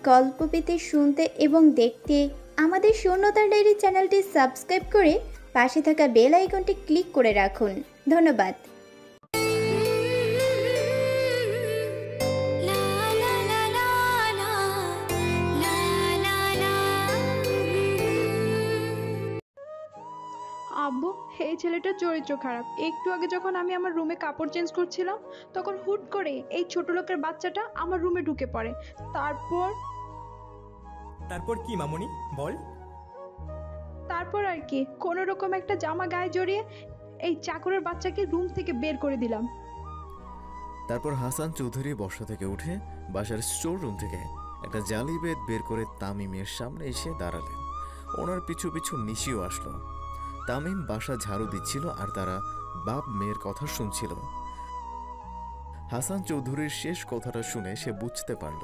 গল্প পেতে, শুনতে এবং দেখতে আমাদের শূন্যতার ডায়েরি চ্যানেলটি সাবস্ক্রাইব করে পাশে থাকা বেল আইকনটি ক্লিক করে রাখুন। ধন্যবাদ। আব্বু, এই ছেলেটার চরিত্র খারাপ। একটু আগে যখন আমি আমার রুমে কাপড় চেঞ্জ করছিলাম তখন হুট করে এই ছোট লোকের বাচ্চাটা আমার রুমে ঢুকে পড়ে। তারপর কি মামুনি বল? তারপর আর কি, কোনো রকম একটা জামা গায়ে জড়িয়ে এই চাকরের বাচ্চাকে রুম থেকে বের করে দিলাম। তারপর হাসান চৌধুরী বসা থেকে উঠে বাসার স্টোর রুম থেকে একটা জালি বেড বের করে তামিমের সামনে এসে দাঁড়ালেন। ওনার পিছু পিছু নিশিও আসলো। তামিম বাসা ঝাড়ু দিচ্ছিল আর তারা বাপ মেয়ের কথা শুনছিল। হাসান চৌধুরীর শেষ কথাটা শুনে সে বুঝতে পারল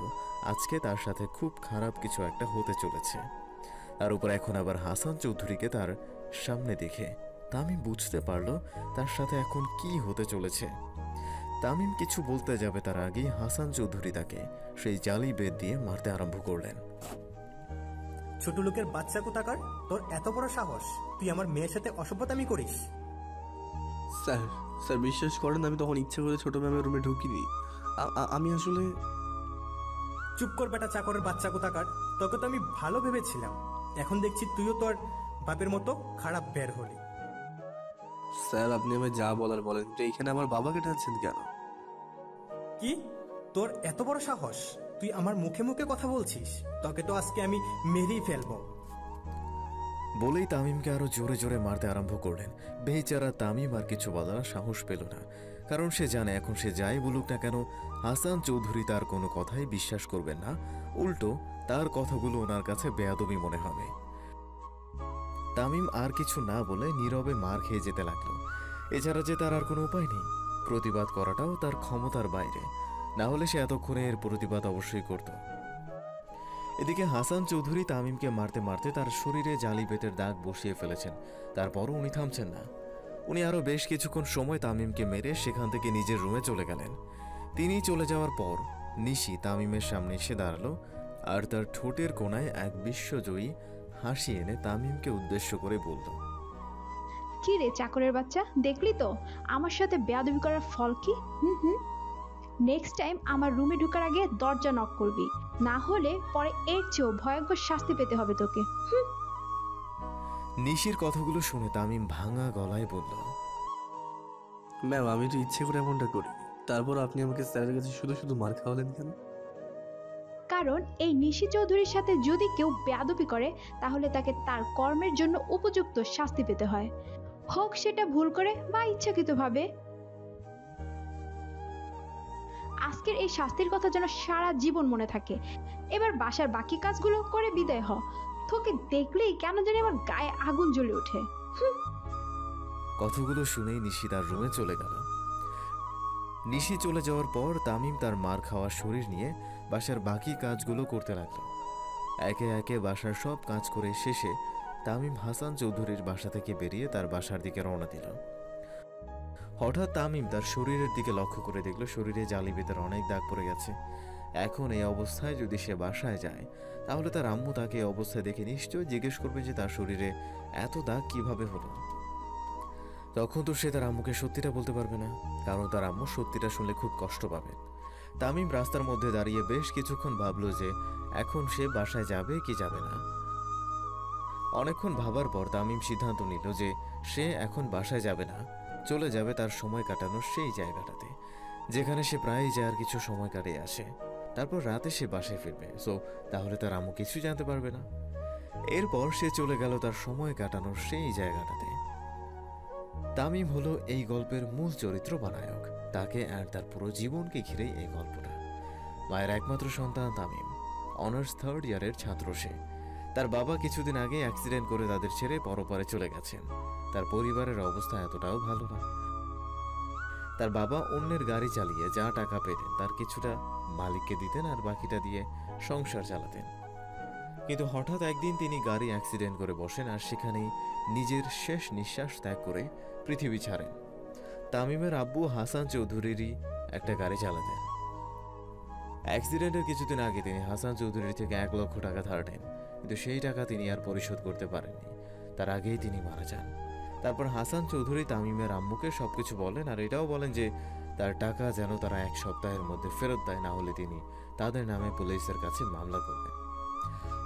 আজকে তার সাথে খুব খারাপ কিছু একটা হতে চলেছে। তার উপর এখন আবার হাসান চৌধুরীকে তার সামনে দেখে তামিম বুঝতে পারল তার সাথে এখন কি হতে চলেছে। তামিম কিছু বলতে যাবে তার আগেই হাসান চৌধুরী তাকে সেই জালি বেদ দিয়ে মারতে আরম্ভ করলেন। ছোট লোকের বাচ্চা কোথাকার, তোর এত বড় সাহস, তুই আমার মেয়ের সাথে অসভ্যতামি করিস? স্যার স্যার বিশ্বাস করেন, আমি তখন ইচ্ছে করে ছোট ম্যামের রুমে ঢুকিনি। আমি আসলে... চুপ কর বেটা চাকরের বাচ্চা কোথাকার, তোকে তো আমি ভালো ভেবেছিলাম, এখন দেখছি তুইও তোর বাপের মতো খারাপ বের হলি। স্যার আপনি আমায় যা বলার বলেন, কিন্তু এইখানে আমার বাবাকে টানছেন কেন? কি তোর এত বড় সাহস, তুই আমার মুখে মুখে কথা বলছিস? তোকে তো আজকে আমি মেরেই ফেলবো। বলেই তামিমকে আরো জোরে জোরে মারতে আরম্ভ করলেন। বেচারা তামিম আর কিছু বলার সাহস পেল না, কারণ সে জানে এখন সে যাই বলুক না কেন হাসান চৌধুরী তার কোনো কথাই বিশ্বাস করবেন না, উল্টো তার কথাগুলো ওনার কাছে বেয়াদবি মনে হবে। তামিম আর কিছু না বলে নীরবে মার খেয়ে যেতে লাগলো। এছাড়া যে তার আর কোনো উপায় নেই, প্রতিবাদ করাটাও তার ক্ষমতার বাইরে, না হলে সে এতক্ষণে এর প্রতিবাদ অবশ্যই করত। এদিকে হাসান চৌধুরী তামিমকে মারতে মারতে তার শরীরে জালি বেতের দাগ বসিয়ে ফেলেছেন। তারপরও উনি থামছেন না। উনি আরো বেশ কিছুক্ষণ সময় তামিমকে মেরে সেখান থেকে নিজের রুমে চলে গেলেন। তিনি চলে যাওয়ার পর নিশি তামিমের সামনে এসে দাঁড়ালো আর তার ঠোঁটের কোণায় এক বিশ্বজয়ী হাসি এনে তামিমকে উদ্দেশ্য করে বলল, কি রে চাকরের বাচ্চা, দেখলি তো আমার সাথে বেয়াদবি করার ফল কি? নেক্সট টাইম আমার রুমে ঢোকার আগে দরজা নক করবি, না হলে পরে এর চেয়েও ভয়ঙ্কর শাস্তি পেতে হবে তোকে। নিশির কথাগুলো শুনে তামিম ভাঙা গলায় বলল, ম্যাম আমি তো ইচ্ছে করে এমনটা করিনি, তারপর আপনি আমাকে স্যারের কাছে শুধু শুধু মার খাওয়ালেন কেন? কারণ এই নিশি চৌধুরীর সাথে যদি কেউ বেয়াদবি করে তাহলে তাকে তার কর্মের জন্য উপযুক্ত শাস্তি পেতে হয়, হোক সেটা ভুল করে বা ইচ্ছাকৃতভাবে। আজকের এই শাস্তির কথা যেন সারা জীবন মনে থাকে। এবার বাসার বাকি কাজগুলো করে বিদায় হ, তোকে দেখলেই কেন জানি আমার গায়ে আগুন জ্বলে ওঠে। কথাগুলো শুনেই নিশি তার রুমে চলে গেল। নিশি চলে যাওয়ার পর তামিম তার মার খাওয়া শরীর নিয়ে বাসার বাকি কাজগুলো করতে লাগলো। একে একে বাসার সব কাজ করে শেষে তামিম হাসান চৌধুরীর বাসা থেকে বেরিয়ে তার বাসার দিকে রওনা দিল। হঠাৎ তামিম তার শরীরের দিকে লক্ষ্য করে দেখল শরীরে জালি বেতের অনেক দাগ পড়ে গেছে। এখন এই অবস্থায় যদি সে বাসায় যায় তাহলে তার আম্মু তাকে এই অবস্থায় দেখে নিশ্চয়ই জিজ্ঞেস করবে যে তার শরীরে এত দাগ কিভাবে হলো। তখন তো সে তার আম্মুকে সত্যিটা বলতে পারবে না, কারণ তার আম্মু সত্যিটা শুনলে খুব কষ্ট পাবে। তামিম রাস্তার মধ্যে দাঁড়িয়ে বেশ কিছুক্ষণ ভাবল যে এখন সে বাসায় যাবে কি যাবে না। অনেকক্ষণ ভাবার পর তামিম সিদ্ধান্ত নিল যে সে এখন বাসায় যাবে না, চলে যাবে তার সময় কাটানোর সেই জায়গাটাতে যেখানে সে প্রায়ই যায় আর কিছু সময় কাটিয়ে আসে। তারপর রাতে সে বাসায় ফিরবে, সো তাহলে তার আম্মু কিছু জানতে পারবে না। এরপর সে চলে গেল তার সময় কাটানোর সেই জায়গাটাতে। তামিম হলো এই গল্পের মূল চরিত্র বা নায়ক। তাকে আর তার পুরো জীবনকে ঘিরেই এই গল্পটা। মায়ের একমাত্র সন্তান তামিম, অনার্স 3rd ইয়ারের ছাত্র সে। তার বাবা কিছুদিন আগে অ্যাক্সিডেন্ট করে তাদের ছেড়ে পরপারে চলে গেছেন। তার পরিবারের অবস্থা এতটাও ভালো না। তার বাবা অন্যের গাড়ি চালিয়ে যা টাকা পেতেন তার কিছুটা মালিককে দিতেন আর বাকিটা দিয়ে সংসার চালাতেন। কিন্তু হঠাৎ একদিন তিনি গাড়ি অ্যাক্সিডেন্ট করে বসেন আর সেখানেই নিজের শেষ নিঃশ্বাস ত্যাগ করে পৃথিবী ছাড়েন। তামিমের আব্বু হাসান চৌধুরীরই একটা গাড়ি চালাতেন। অ্যাক্সিডেন্টের কিছুদিন আগে তিনি হাসান চৌধুরীর থেকে 1 লক্ষ টাকা ধার নেন, কিন্তু সেই টাকা তিনি আর পরিশোধ করতে পারেননি। তার আগেই তিনি মারা যান। তারপর হাসান চৌধুরী তামিমের আম্মুকে সবকিছু বলেন, আর এটাও বলেন যে তার টাকা যেন তারা 1 সপ্তাহের মধ্যে ফেরত দেয়, না হলে তিনি তাদের নামে পুলিশের কাছে মামলা করবেন।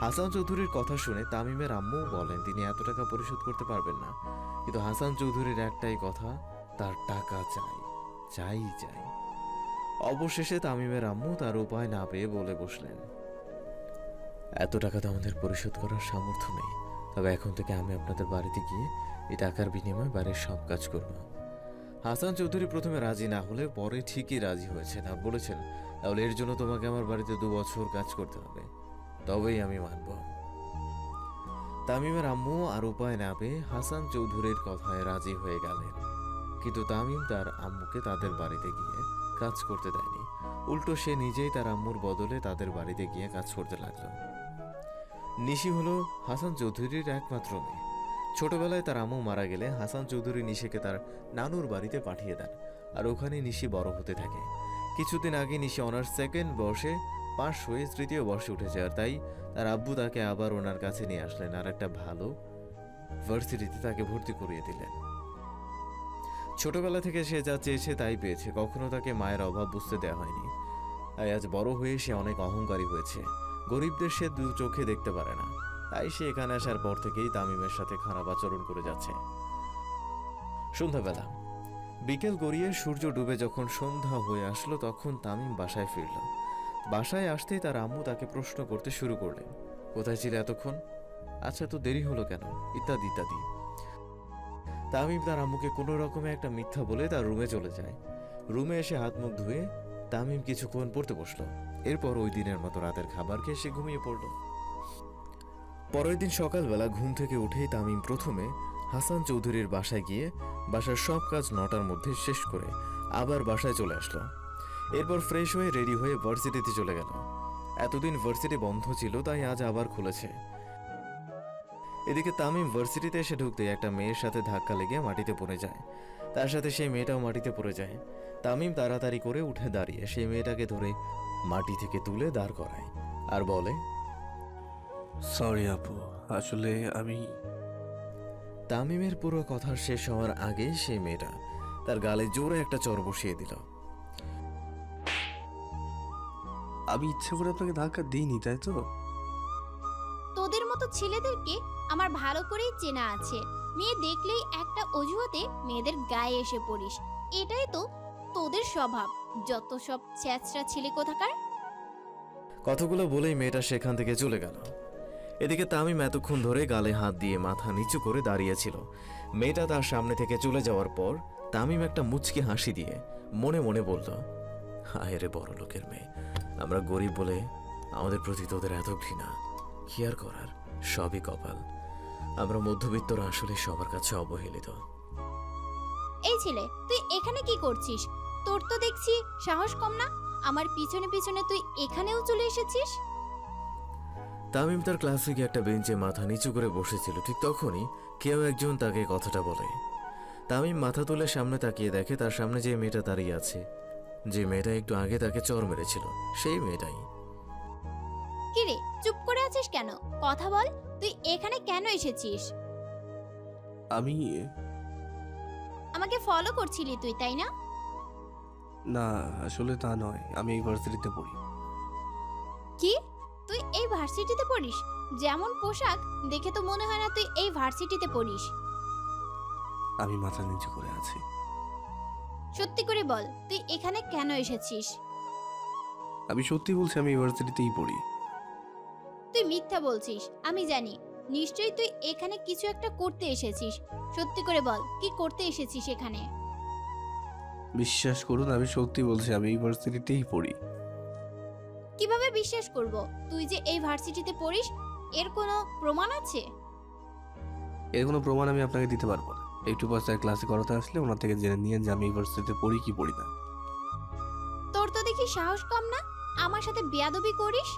হাসান চৌধুরীর কথা শুনে তামিমের আম্মু বলেন তিনি এত টাকা পরিশোধ করতে পারবেন না, কিন্তু হাসান চৌধুরীর একটাই কথা, তার টাকা চাই, চাই চাই। অবশেষে তামিমের আম্মু তার উপায় না পেয়ে বলে বসলেন, এত টাকা তো আমাদের পরিশোধ করার সামর্থ্য নেই, তবে এখন থেকে আমি আপনাদের বাড়িতে গিয়ে এই টাকার বিনিময়ে বাড়ির সব কাজ করব। হাসান চৌধুরী প্রথমে রাজি না হলে পরে ঠিকই রাজি হয়েছেন আর বলেছেন, তাহলে এর জন্য তোমাকে আমার বাড়িতে 2 বছর কাজ করতে হবে, তবেই আমি মানব। তামিমের আম্মু আর উপায় না পেয়ে হাসান চৌধুরীর কথায় রাজি হয়ে গেলেন, কিন্তু তামিম তার আম্মুকে তাদের বাড়িতে গিয়ে কাজ করতে দেয়নি। উল্টো সে নিজেই তার আম্মুর বদলে তাদের বাড়িতে গিয়ে কাজ করতে লাগলো। নিশি হলো হাসান চৌধুরীর একমাত্র মেয়ে। ছোটবেলায় তার আম্মু মারা গেলে হাসান চৌধুরী নিশিকে তার নানুর বাড়িতে পাঠিয়ে দেন, আর ওখানে নিশি বড় হতে থাকে। কিছুদিন আগে নিশি অনার্স 2nd বর্ষে পাশ হয়ে 3য় বর্ষে উঠেছে, আর তাই তার আব্বু তাকে আবার ওনার কাছে নিয়ে আসলেন আর একটা ভালো ভার্সিটিতে তাকে ভর্তি করিয়ে দিলেন। ছোটবেলা থেকে সে যা চেয়েছে তাই পেয়েছে, কখনো তাকে মায়ের অভাব বুঝতে দেওয়া হয়নি। তাই আজ বড় হয়ে সে অনেক অহংকারী হয়েছে। গরিবদের সে 2 চোখে দেখতে পারে না, তাই সে এখানে আসার পর থেকেই তামিমের সাথে খারাপ আচরণ করে যাচ্ছে। সন্ধ্যাবেলা বিকেল গড়িয়ে সূর্য ডুবে যখন সন্ধ্যা হয়ে আসলো, তখন তামিম বাসায় ফিরল। বাসায় আসতেই তার আম্মু তাকে প্রশ্ন করতে শুরু করলেন, কোথায় ছিলে এতক্ষণ? আচ্ছা, তো দেরি হলো কেন? ইত্যাদি ইত্যাদি। তামিম তার আম্মুকে কোনো রকমে একটা মিথ্যা বলে তার রুমে চলে যায়। রুমে এসে হাত মুখ ধুয়ে তামিম কিছুক্ষণ পড়তে বসলো। এরপর ওই দিনের মতো রাতের খাবার খেয়ে সে ঘুমিয়ে পড়ল। পরের দিন সকালবেলা ঘুম থেকে উঠেই তামিম প্রথমে হাসান চৌধুরীর বাসায় গিয়ে বাসার সব কাজ 9টার মধ্যে শেষ করে আবার বাসায় চলে আসলো। এরপর ফ্রেশ হয়ে রেডি হয়ে ভার্সিটিতে চলে গেল। এতদিন ভার্সিটি বন্ধ ছিল, তাই আজ আবার খুলেছে। এদিকে তামিম ভার্সিটিতে এসে ঢুকতে একটা মেয়ের সাথে ধাক্কা লেগে মাটিতে পড়ে যায়। তার সাথে সেই মেয়েটাও মাটিতে পড়ে যায়। তামিম তাড়াতাড়ি করে উঠে দাঁড়িয়ে সেই মেয়েটাকে ধরে মাটি থেকে তুলে দাঁড় করায় আর বলে, সরি আপু, আসলে আমি তামিমের পুরো কথা শেষ হওয়ার আগে সেই মেয়েটা তার গালে জোরে একটা চড় বসিয়ে দিল। আমি ইচ্ছে করে আপনাকে ধাক্কা দিইনি, তাই তো? তোদের মতো ছেলেদেরকে আমার ভালো করেই চেনা আছে। মেয়ে দেখলেই একটা অজুহাতে মেয়েদের গায়ে এসে পড়িস, এটাই তো তোদের স্বভাব। যত সব ছেঁচড়া ছেলে কোথাকার। কথাগুলো বলেই মেয়েটা সেখান থেকে চলে গেল। এদিকে তামিম এতক্ষণ ধরে গালে হাত দিয়ে মাথা নিচু করে দাঁড়িয়েছিল। মেয়েটা তার সামনে থেকে চলে যাওয়ার পর তামিম একটা মুচকি হাসি দিয়ে মনে মনে বলল, হায় রে বড় লোকের মেয়ে, আমরা গরিব বলে আমাদের প্রতি তোদের এত ঘৃণা। কি আর করার, সবই কপাল। আমরা মধ্যবিত্তরা আসলে সবার কাছে অবহেলিত। এই ছেলে, তুই এখানে কি করছিস? তোর তো দেখছি সাহস কম না। আমার পিছনে পিছনে তুই এখানেও চলে এসেছিস। তামিম তার ক্লাসে গিয়ে একটা বেঞ্চে মাথা নিচু করে বসেছিল। ঠিক তখনই কেউ একজন তাকে কথাটা বলে। তামিম মাথা তুলে সামনে তাকিয়ে দেখে তার সামনে যে মেয়েটা দাঁড়িয়ে আছে, যে মেয়েটা একটু আগে তাকে চড় মেরেছিল, সেই মেয়েটাই। কিরে, চুপ করে আছিস কেন? কথা বল, তুই এখানে কেন এসেছিস? আমি আমাকে ফলো করছিলি তুই, তাই না? না, আসলে তা নয়, আমি এই ভার্সিটিতে পড়ি। কি, তুই এই ভার্সিটিতে পড়িস? যেমন পোশাক দেখে তো মনে হয় না তুই এই ভার্সিটিতে পড়িস। আমি মাথা নিচু করে আছি। সত্যি করে বল, তুই এখানে কেন এসেছিস? আমি সত্যি বলছি, আমি এই ভার্সিটিতেই পড়ি। তুই মিথ্যা বলছিস, আমি জানি। নিশ্চয়ই তুই এখানে কিছু একটা করতে এসেছিস। সত্যি করে বল, কি করতে এসেছিস এখানে? বিশ্বাস করুন, আমি সত্যি বলছি, আমি এই ভার্সিটিতেই পড়ি। কিভাবে বিশ্বাস করব? তুই যে এই ভার্সিটিতে পড়িস, এর কোনো প্রমাণ আছে? এর কোনো প্রমাণ আমি আপনাকে দিতে পারবো না। একটু পর স্যার ক্লাসে করাতে আসলে ওনার থেকে জেনে নিয়ে যে আমি এই ভার্সিটিতে পড়ি কি পড়ি না। তোর তো দেখি সাহস কম না, আমার সাথে বেয়াদবি করিস।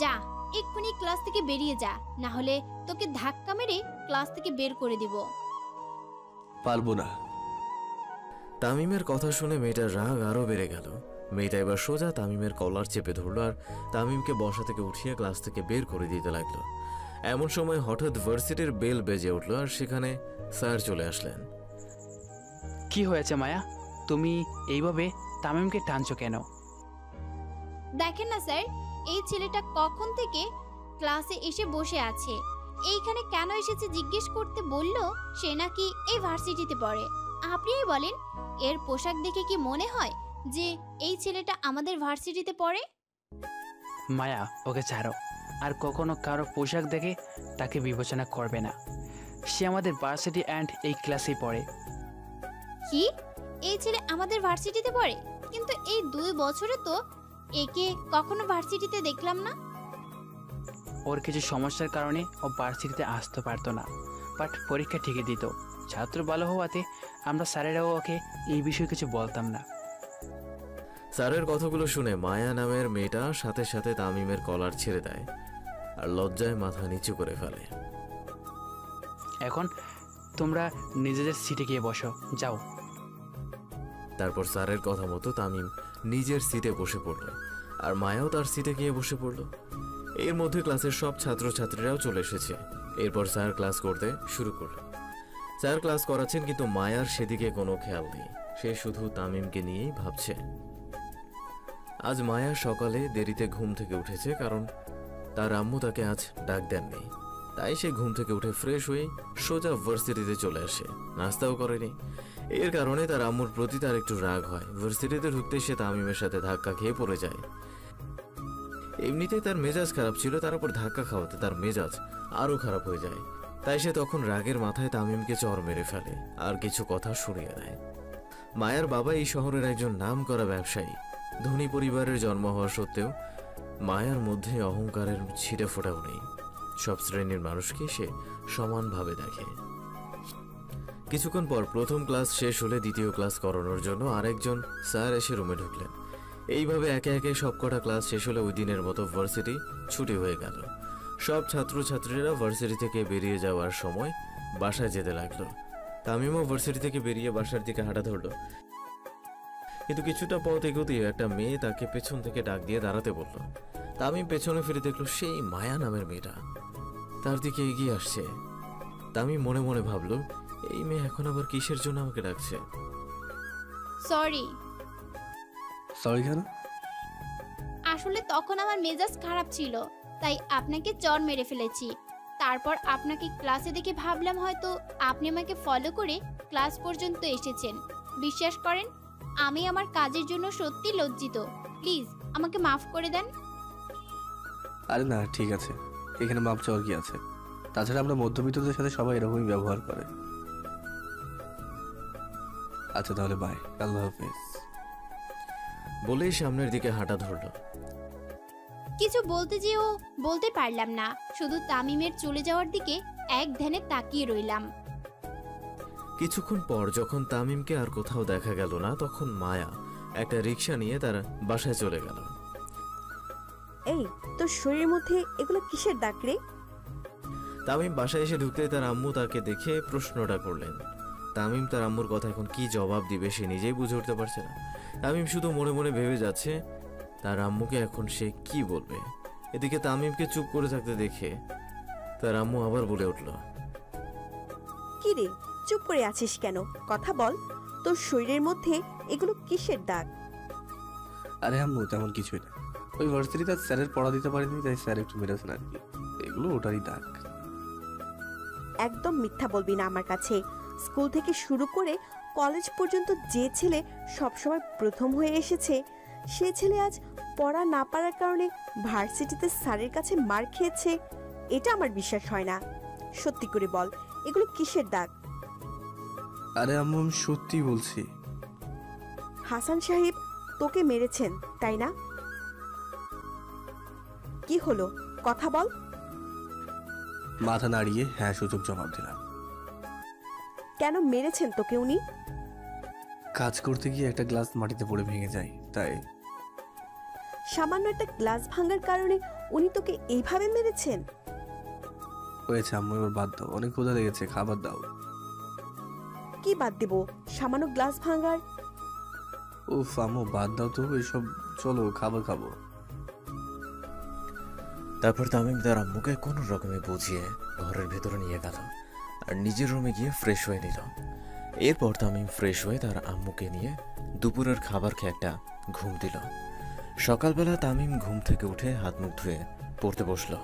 যা, এক্ষুনি ক্লাস থেকে বেরিয়ে যা, না হলে তোকে ধাক্কা মেরে ক্লাস থেকে বের করে দিব। পারবো না। তামিমের কথা শুনে মেয়েটার রাগ আরো বেড়ে গেল। মেয়েটা এবার সোজা তামিমের কলার চেপে ধরলো আর তামিমকে বসা থেকে উঠিয়ে ক্লাস থেকে বের করে দিতে লাগলো। এমন সময় হঠাৎ ভার্সিটির বেল বেজে উঠলো আর সেখানে স্যার চলে আসলেন। কি হয়েছে মায়া, তুমি এইভাবে তামিমকে টানছো কেন? দেখেন না স্যার, এই ছেলেটা কখন থেকে ক্লাসে এসে বসে আছে। এইখানে কেন এসেছে জিজ্ঞেস করতে বলল সে নাকি এই ভার্সিটিতে পড়ে। আপনিই বলেন, এর পোশাক দেখে কি মনে হয় যে এই ছেলেটা আমাদের ভার্সিটিতে পড়ে? মায়া, ওকে ছাড়ো। আর কখনো কারো পোশাক দেখে তাকে বিবেচনা করবে না। সে আমাদের ভার্সিটি অ্যান্ড এই ক্লাসেই পড়ে। কি, এই ছেলে আমাদের ভার্সিটিতে পড়ে? কিন্তু এই 2 বছরে তো একে কখনো ভার্সিটিতে দেখলাম না। ওর কিছু সমস্যার কারণে ও ভার্সিটিতে আসতে পারতো না, বাট পরীক্ষা ঠিকই দিত। ছাত্র ভালো হওয়াতে আমরা স্যারেরাও ওকে এই বিষয়ে কিছু বলতাম না। স্যারের কথাগুলো শুনে মায়া নামের মেয়েটা সাথে সাথে তামিমের কলার ছেড়ে দেয় আর লজ্জায় মাথা নিচু করে ফেলে। এখন তোমরা নিজেদের সিটে গিয়ে বসো, যাও। তারপর স্যারের কথা মতো তামিম নিজের সিটে বসে পড়ল আর মায়াও তার সিটে গিয়ে বসে পড়ল। এর মধ্যে ক্লাসের সব ছাত্রছাত্রীরাও চলে এসেছে। এরপর স্যার ক্লাস করতে শুরু করল। স্যার ক্লাস করাচ্ছেন কিন্তু মায়ার সেদিকে কোনো খেয়াল নেই। সে শুধু তামিমকে নিয়েই ভাবছে। আজ মায়া সকালে দেরিতে ঘুম থেকে উঠেছে, কারণ তার আম্মু তাকে আজ ডাক দেননি। তাই সে ঘুম থেকে উঠে ফ্রেশ হয়ে সোজা ভার্সিটিতে চলে আসে। নাস্তাও করেনি। এর কারণে তার আম্মুর প্রতি তার একটু রাগ হয়। ভার্সিটিতে ঢুকতে সে তামিমের সাথে ধাক্কা খেয়ে পড়ে যায়। এমনিতেই তার মেজাজ খারাপ ছিল, তার উপর ধাক্কা খাওয়াতে তার মেজাজ আরো খারাপ হয়ে যায়। তাই সে তখন রাগের মাথায় তামিমকে চড় মেরে ফেলে আর কিছু কথা শুনিয়ে দেয়। মায়ার বাবা এই শহরের একজন নামকরা ব্যবসায়ী। ধনী পরিবারের জন্ম হওয়া সত্ত্বেও মায়ার মধ্যে অহংকারের ছিটে ফোটাও নেই। সব শ্রেণীর মানুষকে সে সমানভাবে দেখে। কিছুক্ষণ পর প্রথম ক্লাস শেষ হলে দ্বিতীয় ক্লাস করানোর জন্য আরেকজন স্যার এসে রুমে ঢুকলেন। এইভাবে একে একে সবকটা ক্লাস শেষ হলে ওই দিনের মতো ভার্সিটি ছুটি হয়ে গেল। সব ছাত্রছাত্রীরা ভার্সিটি থেকে বেরিয়ে যাওয়ার সময় বাসায় যেতে লাগলো। তামিমও ভার্সিটি থেকে বেরিয়ে বাসার দিকে হাঁটা ধরল। কিন্তু কিছুটা পথ এগোতেই একটা মেয়ে তাকে পেছন থেকে ডাক দিয়ে দাঁড়াতে বলল। তামিম পেছনে ফিরে দেখলো সেই মায়া নামের মেয়েটা তার দিকে এগিয়ে আসছে। তামিম মনে মনে ভাবলো, এই মেয়ে এখন আবার কিসের জন্য আমাকে ডাকছে। সরি। সরি কেন? আসলে তখন আমার মেজাজ খারাপ ছিল, তাই আপনাকে চড় মেরে ফেলেছি। তারপর আপনাকে ক্লাসে দেখে ভাবলাম হয়তো আপনি আমাকে ফলো করে ক্লাস পর্যন্ত এসেছেন। বিশ্বাস করেন, আমি আমার কাজের জন্য সত্যি লজ্জিত। প্লিজ আমাকে মাফ করে দেন। আরে না, ঠিক আছে, এখানে মাপ চাওয়ার কি আছে? তাছাড়া আমরা মধ্যবিত্তদের সাথে সবাই এরকমই ব্যবহার করে। আচ্ছা তাহলে বাই, আল্লাহ হাফেজ। বলেই সামনের দিকে হাঁটা ধরল। কিছু বলতে যেও বলতে পারলাম না, শুধু তামিমের চলে যাওয়ার দিকে এক ধ্যানে তাকিয়ে রইলাম। কিছুক্ষণ পর যখন তামিমকে আর কোথাও দেখা গেল না, তখন মায়া একটা রিক্সা নিয়ে তার বাসায় চলে গেল। এই, তোর শরীরের মধ্যে এগুলো কিসের দাগ রে? তামিম বাসায় এসে ঢুকতে তার আম্মু তাকে দেখে প্রশ্নটা করলেন। তামিম তার আম্মুর কথা এখন কি জবাব দিবে সে নিজেই বুঝে উঠতে পারছে না। তামিম শুধু মনে মনে ভেবে যাচ্ছে তার আম্মুকে এখন সে কি বলবে। এদিকে তামিমকে চুপ করে থাকতে দেখে তার আম্মু আবার বলে উঠল, কি রে, চুপ করে আছিস কেন? কথা বল, তোর শরীরের মধ্যে এগুলো কিসের দাগ? আরে আম্মু, তেমন কিছুই না। ওই ভার্সিটিতে স্যারের পড়া দিতে পারিনি, তাই স্যার একটু মেরেছেন আর কি। এগুলো ওটারই দাগ। একদম মিথ্যা বলবি না আমার কাছে। স্কুল থেকে শুরু করে কলেজ পর্যন্ত যে ছেলে সবসময় প্রথম হয়ে এসেছে, সে ছেলে আজ পড়া না পারার কারণে ভার্সিটিতে স্যারের কাছে মার খেয়েছে, এটা আমার বিশ্বাস হয় না। সত্যি করে বল, এগুলো কিসের দাগ? আরে আম্মু, আমি সত্যি বলছি। হাসান সাহেব তোকে মেরেছেন, তাই না? কি হলো, কথা বল। মাথা নাড়িয়ে হ্যাঁ সূচক জবাব দিলাম। কেন মেরেছেন তোকে উনি? কাজ করতে গিয়ে একটা গ্লাস মাটিতে পড়ে ভেঙে যায়, তাই। সামান্য একটা গ্লাস ভাঙার কারণে উনি তোকে এইভাবে মেরেছেন? হয়েছে আম্মু, এবার বাদ দাও, অনেক ক্ষুধা লেগেছে, খাবার দাও। কি বাদ দেব? সামান্য গ্লাস ভাঙার উফ আম্মু বাদ দাও তো এসব, চলো খাবার খাবো। তারপর তামিম তার আম্মুকে কোনো রকমে বুঝিয়ে ঘরের ভেতরে নিয়ে গেল আর নিজের রুমে গিয়ে ফ্রেশ হয়ে নিল। এরপর তামিম ফ্রেশ হয়ে তার আম্মুকে নিয়ে দুপুরের খাবার খেয়ে একটা ঘুম দিল। সকালবেলা তামিম ঘুম থেকে উঠে হাত মুখ ধুয়ে পড়তে বসলো।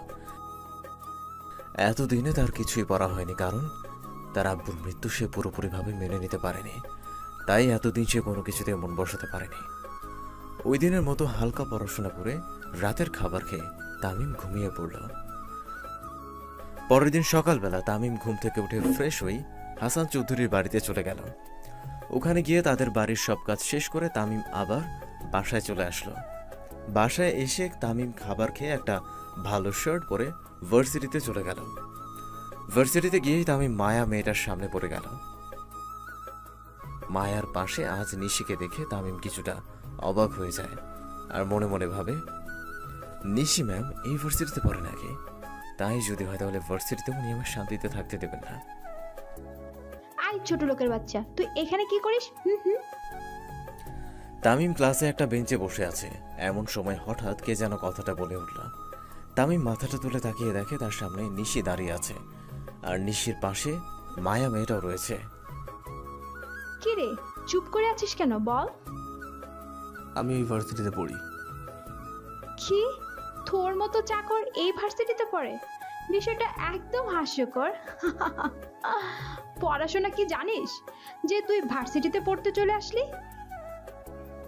এতদিনে তার কিছুই পড়া হয়নি, কারণ তার আব্বুর মৃত্যু সে পুরোপুরিভাবে মেনে নিতে পারেনি, তাই এতদিন সে কোনো কিছুতে মন বসাতে পারেনি। ওই দিনের মতো হালকা পড়াশোনা করে রাতের খাবার খেয়ে তামিম ঘুমিয়ে পড়ল। পরের দিন সকালবেলা তামিম ঘুম থেকে উঠে ফ্রেশ হয়ে হাসান চৌধুরীর বাড়িতে চলে গেল। ওখানে গিয়ে তাদের বাড়ির সব কাজ শেষ করে তামিম আবার বাসায় চলে আসলো। বাসায় এসে তামিম খাবার খেয়ে একটা ভালো শার্ট পরে ভার্সিটিতে চলে গেল। ভার্সিটিতে গিয়েই তামিম মায়া মেয়েটার সামনে পড়ে গেল। মায়ার পাশে আজ নিশিকে দেখে তামিম কিছুটা অবাক হয়ে যায় আর মনে মনে ভাবে, নিশি ম্যাম এই ভার্সিটিতে পড়ে নাকি? তাই যদি হয় তাহলে ভার্সিটিতে উনি আমার শান্তিতে থাকতে দেবেন না। আই ছোট লোকের বাচ্চা, তুই এখানে কি করিস? তামিম ক্লাসে একটা বেঞ্চে বসে আছে। এমন সময় হঠাৎ কে যেন কথাটা বলে উঠল। তামিম মাথাটা তুলে তাকিয়ে দেখে তার সামনে নিশি দাঁড়িয়ে আছে আর নিশির পাশে মায়া মেয়েটাও রয়েছে। কি রে, চুপ করে আছিস কেন বল? আমি এই ভার্সিটিতে পড়ি। কি, তোর মতো চাকর এই ভার্সিটিতে পড়ে? বিষয়টা একদম হাস্যকর। পড়াশোনা কি জানিস যে তুই ভার্সিটিতে পড়তে চলে আসলি?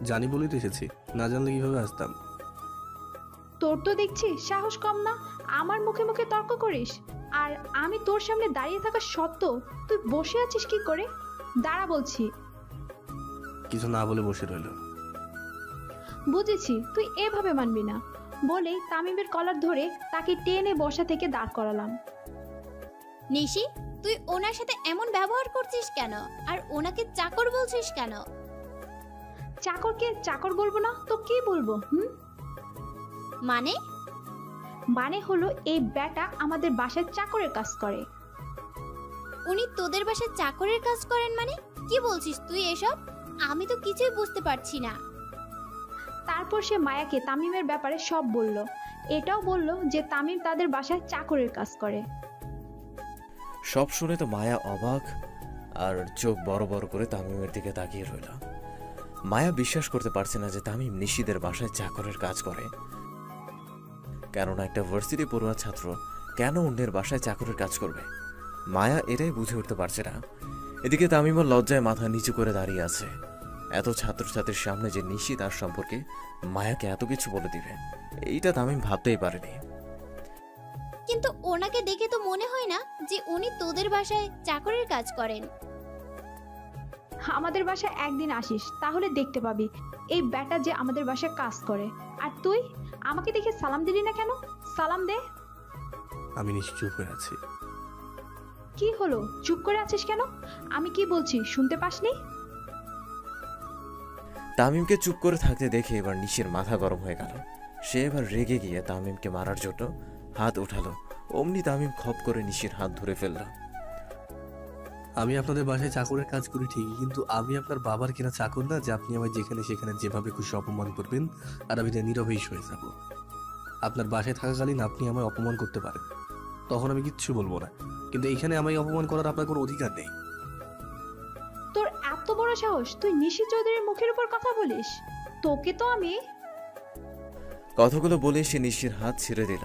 জানি বলেই তো এসেছি, না জানলে কিভাবে আসতাম। তোর তো দেখছি সাহস কম না, আমার মুখে মুখে তর্ক করিস। আর আমি তোর সামনে দাঁড়িয়ে থাকা সত্ত্বেও তুই বসে আছিস কি করে? দাঁড়া বলছি। কিছু না বলে বসে রইল। বুঝেছি তুই এভাবে মানবি না বলেই তামিমের কলার ধরে তাকে টেনে বসা থেকে দাঁড় করালাম। নিশি, তুই ওনার সাথে এমন ব্যবহার করছিস কেন? আর ওনাকে চাকর বলছিস কেন? চাকরকে চাকর বলবো না তো কি বলবো? মানে? মানে হলো এই ব্যাটা আমাদের বাসায় চাকরের কাজ করে। উনি তোদের বাসায় চাকরের কাজ করেন মানে? কি বলছিস তুই এসব? আমি তো কিছুই বুঝতে পারছি না। তারপর সে মায়াকে তামিমের ব্যাপারে সব বলল। এটাও বলল যে তামিম তাদের বাসায় চাকরের কাজ করে। সব শুনে তো মায়া অবাক আর চোখ বড় বড় করে তামিমের দিকে তাকিয়ে রইল। মায়া বিশ্বাস করতে পারছে না যে তামিম নিশিদের বাসায় চাকরের কাজ করে, কেননা একটা ভার্সিটি পড়ুয়া ছাত্র কেন অন্যের বাসায় চাকরের কাজ করবে। মায়া এটাই বুঝে উঠতে পারছে না। এদিকে তামিমও লজ্জায় মাথা নিচু করে দাঁড়িয়ে আছে। এত ছাত্রছাত্রীর সামনে যে নিশি তার সম্পর্কে মায়াকে এত কিছু বলে দিবে, এইটা তামিম ভাবতেই পারেনি। কিন্তু ওনাকে দেখে তো মনে হয় না যে উনি তোদের বাসায় চাকরের কাজ করেন। আমাদের বাসায় একদিন আসিস, তাহলে দেখতে পাবি এই ব্যাটা যে আমাদের বাসায় কাজ করে। আর তুই আমাকে দেখে সালাম দিলি না কেন? সালাম দে। আমি নিশ্চয় চুপ হয়ে আছি। কি হলো, চুপ করে আছিস কেন? আমি কি বলছি শুনতে পাসনি? তামিমকে চুপ করে থাকতে দেখে এবার নিশির মাথা গরম হয়ে গেল। সে এবার রেগে গিয়ে তামিমকে মারার জন্য হাত উঠালো। অমনি তামিম খপ করে নিশির হাত ধরে ফেলল। আমি আপনাদের বাসায় চাকরের কাজ করি ঠিকই, কিন্তু আমি আপনার বাবার কিনা চাকর না যে আপনি আমায় যেখানে সেখানে যেভাবে খুশি অপমান করবেন আর আমি নীরবেই সয়ে যাব। আপনার বাসায় থাকাকালীন আপনি আমায় অপমান করতে পারেন, তখন আমি কিচ্ছু বলবো না, কিন্তু এইখানে আমায় অপমান করার আপনার কোনো অধিকার নেই। তোর এত বড় সাহস, তুই নিশি চৌধুরীর মুখের উপর কথা বলিস? তোকে তো আমি। কথাগুলো বলে সে নিশির হাত ছেড়ে দিল।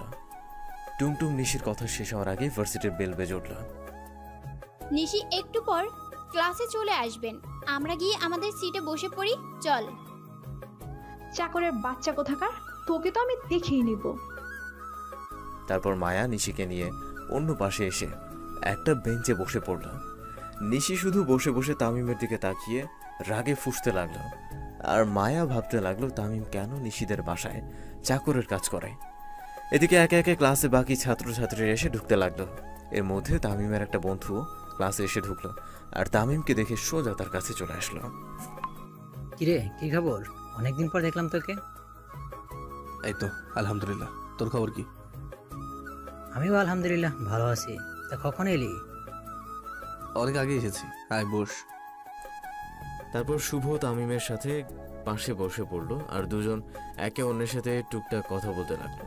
টুমটুম নিশির কথা শেষ হওয়ার আগে ভার্সিটির বেল বেজে উঠল। নিশি একটু পর ক্লাসে চলে আসবেন, আমরা গিয়ে আমাদের সিটে বসে পড়ি, চল। চাকরের বাচ্চা কোথাকার, তোকে তো আমি দেখেই নিব। তারপর মায়া নিশিকে নিয়ে অন্য পাশে এসে একটা বেঞ্চে বসে পড়ল। নিশি শুধু বসে বসে তামিমের দিকে তাকিয়ে রাগে ফুঁসতে লাগলো। আর মায়া ভাবতে লাগলো তামিম কেন নিশিদের বাসায় চাকরের কাজ করে। এদিকে একে একে ক্লাসে বাকি ছাত্রছাত্রীরা এসে ঢুকতে লাগলো। এর মধ্যে তামিমের একটা বন্ধুও ক্লাসে এসে ঢুকলো আর তামিমকে দেখে সোজা তার কাছে চলে আসলো। কিরে, কি খবর? অনেকদিন পর দেখলাম তোকে। এই তো আলহামদুলিল্লাহ, তোর খবর কি? আমিও আলহামদুলিল্লাহ ভালো আছি। তা কখন এলি? অনেক আগে এসেছি, আয় বস। তারপর শুভ তামিমের সাথে পাশে বসে পড়লো আর দুজন একে অন্যের সাথে টুকটাক কথা বলতে লাগলো।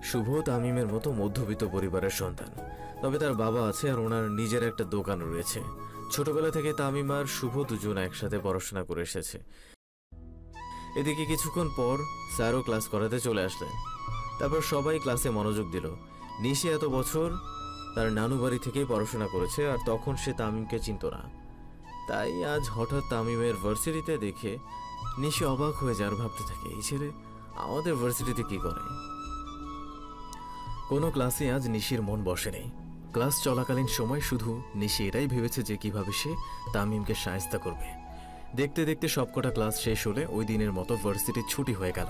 শুভ তামিমের মতো মধ্যবিত্ত পরিবারের সন্তান, তবে তার বাবা আছে আর ওনার নিজের একটা দোকান রয়েছে। ছোটবেলা থেকে তামিম আর শুভ দুজন একসাথে পড়াশোনা করে এসেছে। এদিকে কিছুক্ষণ পর স্যারও ক্লাস করাতে চলে আসলেন। তারপর সবাই ক্লাসে মনোযোগ দিল। নিশি এত বছর তার নানু বাড়ি থেকেই পড়াশোনা করেছে আর তখন সে তামিমকে চিনত না। তাই আজ হঠাৎ তামিমের ভার্সিটিতে দেখে নিশি অবাক হয়ে যার ভাবতে থাকে, এই ছেলে আমাদের ভার্সিটিতে কি করে। কোনো ক্লাসে আজ নিশির মন বসেনি। ক্লাস চলাকালীন সময় শুধু নিশি এটাই ভেবেছে যে কিভাবে সে তামিমকে শায়েস্তা করবে। দেখতে দেখতে সবকটা ক্লাস শেষ হলে ওই দিনের মতো ভার্সিটির ছুটি হয়ে গেল।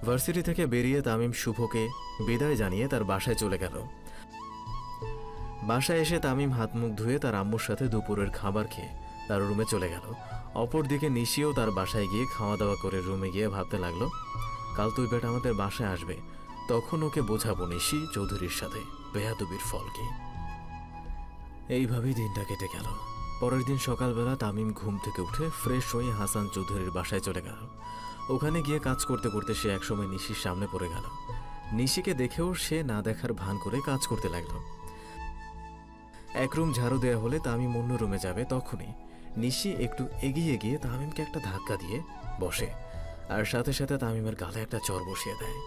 ভার্সিটি থেকে বেরিয়ে তামিম শুভকে বিদায় জানিয়ে তার বাসায় চলে গেল। বাসায় এসে তামিম হাত মুখ ধুয়ে তার আম্মুর সাথে দুপুরের খাবার খেয়ে তার রুমে চলে গেল। অপরদিকে নিশিও তার বাসায় গিয়ে খাওয়া দাওয়া করে রুমে গিয়ে ভাবতে লাগলো, কাল তুই বেটা আমাদের বাসায় আসবে, তখন ওকে বোঝাবো নিশি চৌধুরীর সাথে বেয়াদবির ফল কি। এইভাবেই দিনটা কেটে গেল। পরের দিন সকালবেলা তামিম ঘুম থেকে উঠে ফ্রেশ হয়ে হাসান চৌধুরীর বাসায় চলে গেল। ওখানে গিয়ে কাজ করতে করতে সে একসময় নিশির সামনে পড়ে গেল। নিশিকে দেখেও সে না দেখার ভান করে কাজ করতে লাগলো। এক রুম ঝাড়ু দেওয়া হলে তামিম অন্য রুমে যাবে, তখনই নিশি একটু এগিয়ে গিয়ে তামিমকে একটা ধাক্কা দিয়ে বসে আর সাথে সাথে তামিমের গালে একটা চর বসিয়ে দেয়।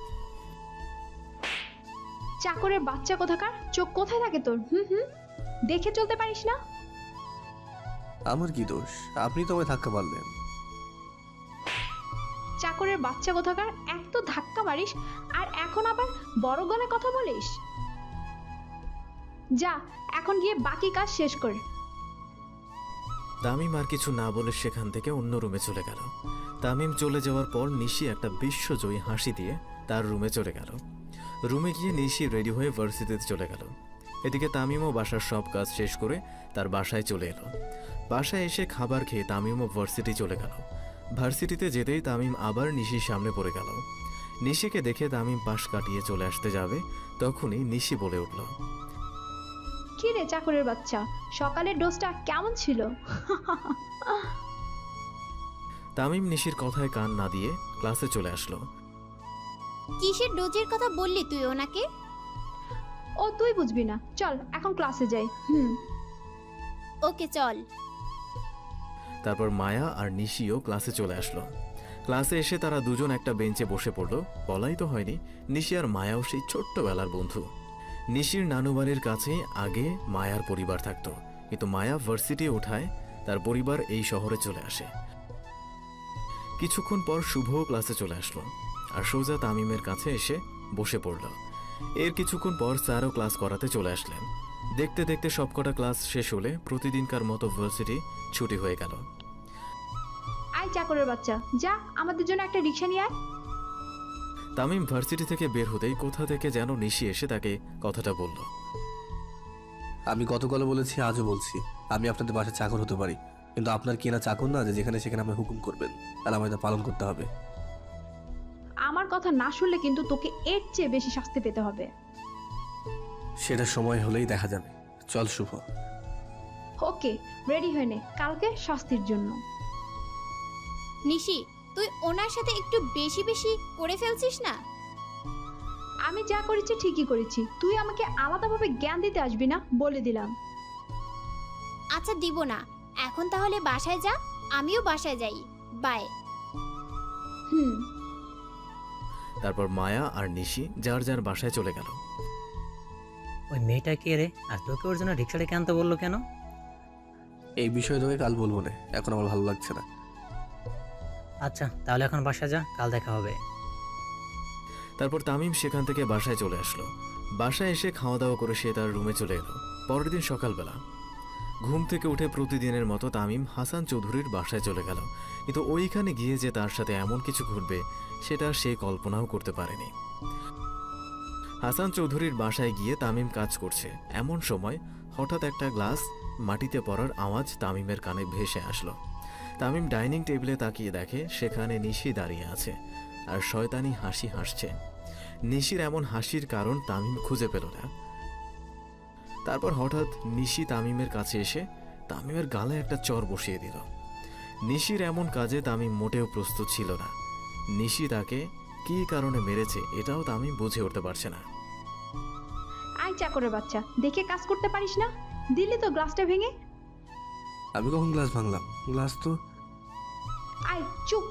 চাকরের বাচ্চা কোথাকার, চোখ কোথায় থাকে তোর? দেখে চলতে পারিস না? আমার কি দোষ? আপনি তো আমায় ধাক্কা মারলেন। চাকরের বাচ্চা কোথাকার, এক তো ধাক্কা মারিস আর এখন আবার বড় গলায় কথা বলিস। যা এখন গিয়ে বাকি কাজ শেষ কর। তামিম আর কিছু না বলে সেখান থেকে অন্য রুমে চলে গেল। তামিম চলে যাওয়ার পর নিশি একটা বিশ্বজয়ী হাসি দিয়ে তার রুমে চলে গেল। রুমে গিয়ে নিশি রেডি হয়ে ভার্সিটিতে চলে গেল। এদিকে তামিমও বাসার সব কাজ শেষ করে তার বাসায় চলে এলো। বাসায় এসে খাবার খেয়ে তামিমও ভার্সিটি চলে গেল। ভার্সিটিতে যেতেই তামিম আবার নিশির সামনে পড়ে গেল। নিশিকে দেখে তামিম পাশ কাটিয়ে চলে আসতে যাবে, তখনই নিশি বলে উঠল, কি রে চাকরের বাচ্চা, সকালের ডোজটা কেমন ছিল? তামিম নিশির কথায় কান না দিয়ে ক্লাসে চলে আসলো। কিসের ডোজের কথা বললি তুই ওনাকে? ও তুই বুঝবি না, চল এখন ক্লাসে যাই। ওকে চল। তারপর মায়া আর নিশিও ক্লাসে চলে আসলো। ক্লাসে এসে তারা দুজন একটা বেঞ্চে বসে পড়লো। বলাই তো হয়নি, নিশি আর মায়াও সেই ছোট্টবেলার বন্ধু। নিশির নানুবাড়ির কাছে আগে মায়ার পরিবার থাকতো, কিন্তু মায়া ভার্সিটি ওঠায় তার পরিবার এই শহরে চলে আসে। কিছুক্ষণ পর শুভও ক্লাসে চলে আসলো আর সোজা তামিমের কাছে এসে বসে পড়ল। এর কিছুক্ষণ পর স্যারও ক্লাস করাতে চলে আসলেন। দেখতে দেখতে সবকটা ক্লাস শেষ হলে প্রতিদিনকার মতো ভার্সিটি ছুটি হয়ে গেল। আয় চাকরের বাচ্চা, যা আমাদের জন্য একটা রিক্সা নিয়ে আয়। তামিম ভার্সিটি থেকে বের হতেই কোথা থেকে যেন নিশি এসে তাকে কথাটা বলল। আমি গতকাল বলেছি, আজও বলছি, আমি আপনাদের বাসায় চাকর হতে পারি, কিন্তু আপনার কেনা চাকর না যে যেখানে সেখানে আমায় হুকুম করবেন, আর আমায় তা পালন করতে হবে। আমার কথা না শুনলে কিন্তু তোকে এর চেয়ে বেশি শাস্তি পেতে হবে। সেটা সময় হলেই দেখা যাবে। চল শুভ। ওকে, রেডি হয়ে নে কালকে শাস্তির জন্য। নিশি, তুই ওনার সাথে একটু বেশি বেশি করে ফেলছিস না? আমি যা করেছি ঠিকই করেছি, তুই আমাকে আলাদাভাবে জ্ঞান দিতে আসবি না, বলে দিলাম। আচ্ছা দিব না, এখন তাহলে বাসায় যা, আমিও বাসায় যাই। বাই। তারপর মায়া আর নিশি যার যার বাসায় চলে গেল। ওই মেয়েটা কে রে, আর তোকে ওর জন্য রিক্সা ডেকে আনতে বললো কেন? এই বিষয়ে তোকে কাল বলবো না, এখন আমার ভালো লাগছে না। আচ্ছা তাহলে এখন বাসা যা, কাল দেখা হবে। তারপর তামিম সেখান থেকে বাসায় চলে আসলো। বাসায় এসে খাওয়া দাওয়া করে সে তার রুমে চলে এলো। পরের দিন সকালবেলা ঘুম থেকে উঠে প্রতিদিনের মতো তামিম হাসান চৌধুরীর বাসায় চলে গেল, কিন্তু ওইখানে গিয়ে যে তার সাথে এমন কিছু ঘটবে সেটা সে কল্পনাও করতে পারেনি। হাসান চৌধুরীর বাসায় গিয়ে তামিম কাজ করছে, এমন সময় হঠাৎ একটা গ্লাস মাটিতে পড়ার আওয়াজ তামিমের কানে ভেসে আসলো। তামিম ডাইনিং টেবিলে তাকিয়ে দেখে সেখানে নিশি দাঁড়িয়ে আছে আর শয়তানি হাসি হাসছে। নিশির এমন হাসির কারণ তামিম খুঁজে পেল না। তারপর হঠাৎ নিশি তামিমের কাছে এসে তামিমের গালে একটা চর বসিয়ে দিল। নিশির এমন কাজে তামিম মোটেও প্রস্তুত ছিল না। নিশি তাকে কী কারণে মেরেছে এটাও তামিম বুঝে উঠতে পারছে না। আই চাকরের বাচ্চা, দেখে কাজ করতে পারিস না? দিলি তো গ্লাসটা ভেঙে। আমি কখন গ্লাস ভাঙলাম? গ্লাস তো আই চুপ,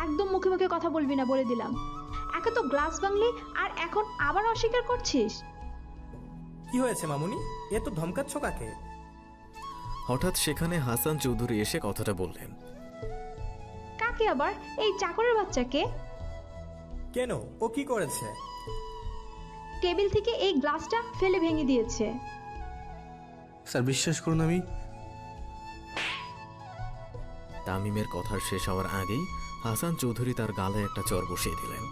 একদম মুখে মুখে কথা বলবি না বলে দিলাম। একে তো গ্লাস ভাঙলি আর এখন আবার অস্বীকার করছিস। কি হয়েছে মামুনি, এ তো ধমকাচ্ছ কাকে? হঠাৎ সেখানে হাসান চৌধুরী এসে কথাটা বললেন। কাকে আবার? এই চাকরের বাচ্চাকে। কেন, ও কি করেছে? টেবিল থেকে এই গ্লাসটা ফেলে ভেঙে দিয়েছে। স্যার বিশ্বাস করুন, আমি তামিমের কথার শেষ হওয়ার আগেই হাসান চৌধুরী তার গালে একটা চর বসিয়ে দিলেন।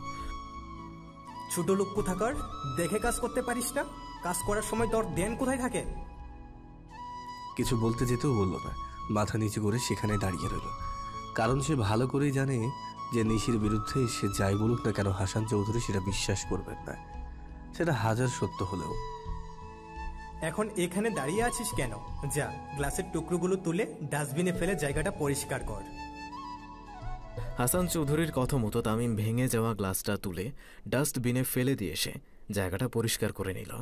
ছোট লোক কোথাকার, দেখে কাজ করতে পারিস না? কাজ করার সময় তোর ধ্যান কোথায় থাকে? কিছু বলতে যেতেও বলল না, মাথা নিচু করে সেখানে দাঁড়িয়ে রইল। কারণ সে ভালো করেই জানে যে নিশির বিরুদ্ধে সে যাই বলুক না কেন হাসান চৌধুরী সেটা বিশ্বাস করবেন না, সেটা হাজার সত্য হলেও। এখন এখানে দাঁড়িয়ে আছিস কেন? যা, গ্লাসের টুকরোগুলো তুলে ডাস্টবিনে ফেলে জায়গাটা পরিষ্কার কর। হাসান চৌধুরীর কথা মতো তামিম ভেঙে যাওয়া গ্লাসটা তুলে ডাস্টবিনে ফেলে দিয়ে এসে জায়গাটা পরিষ্কার করে নিল।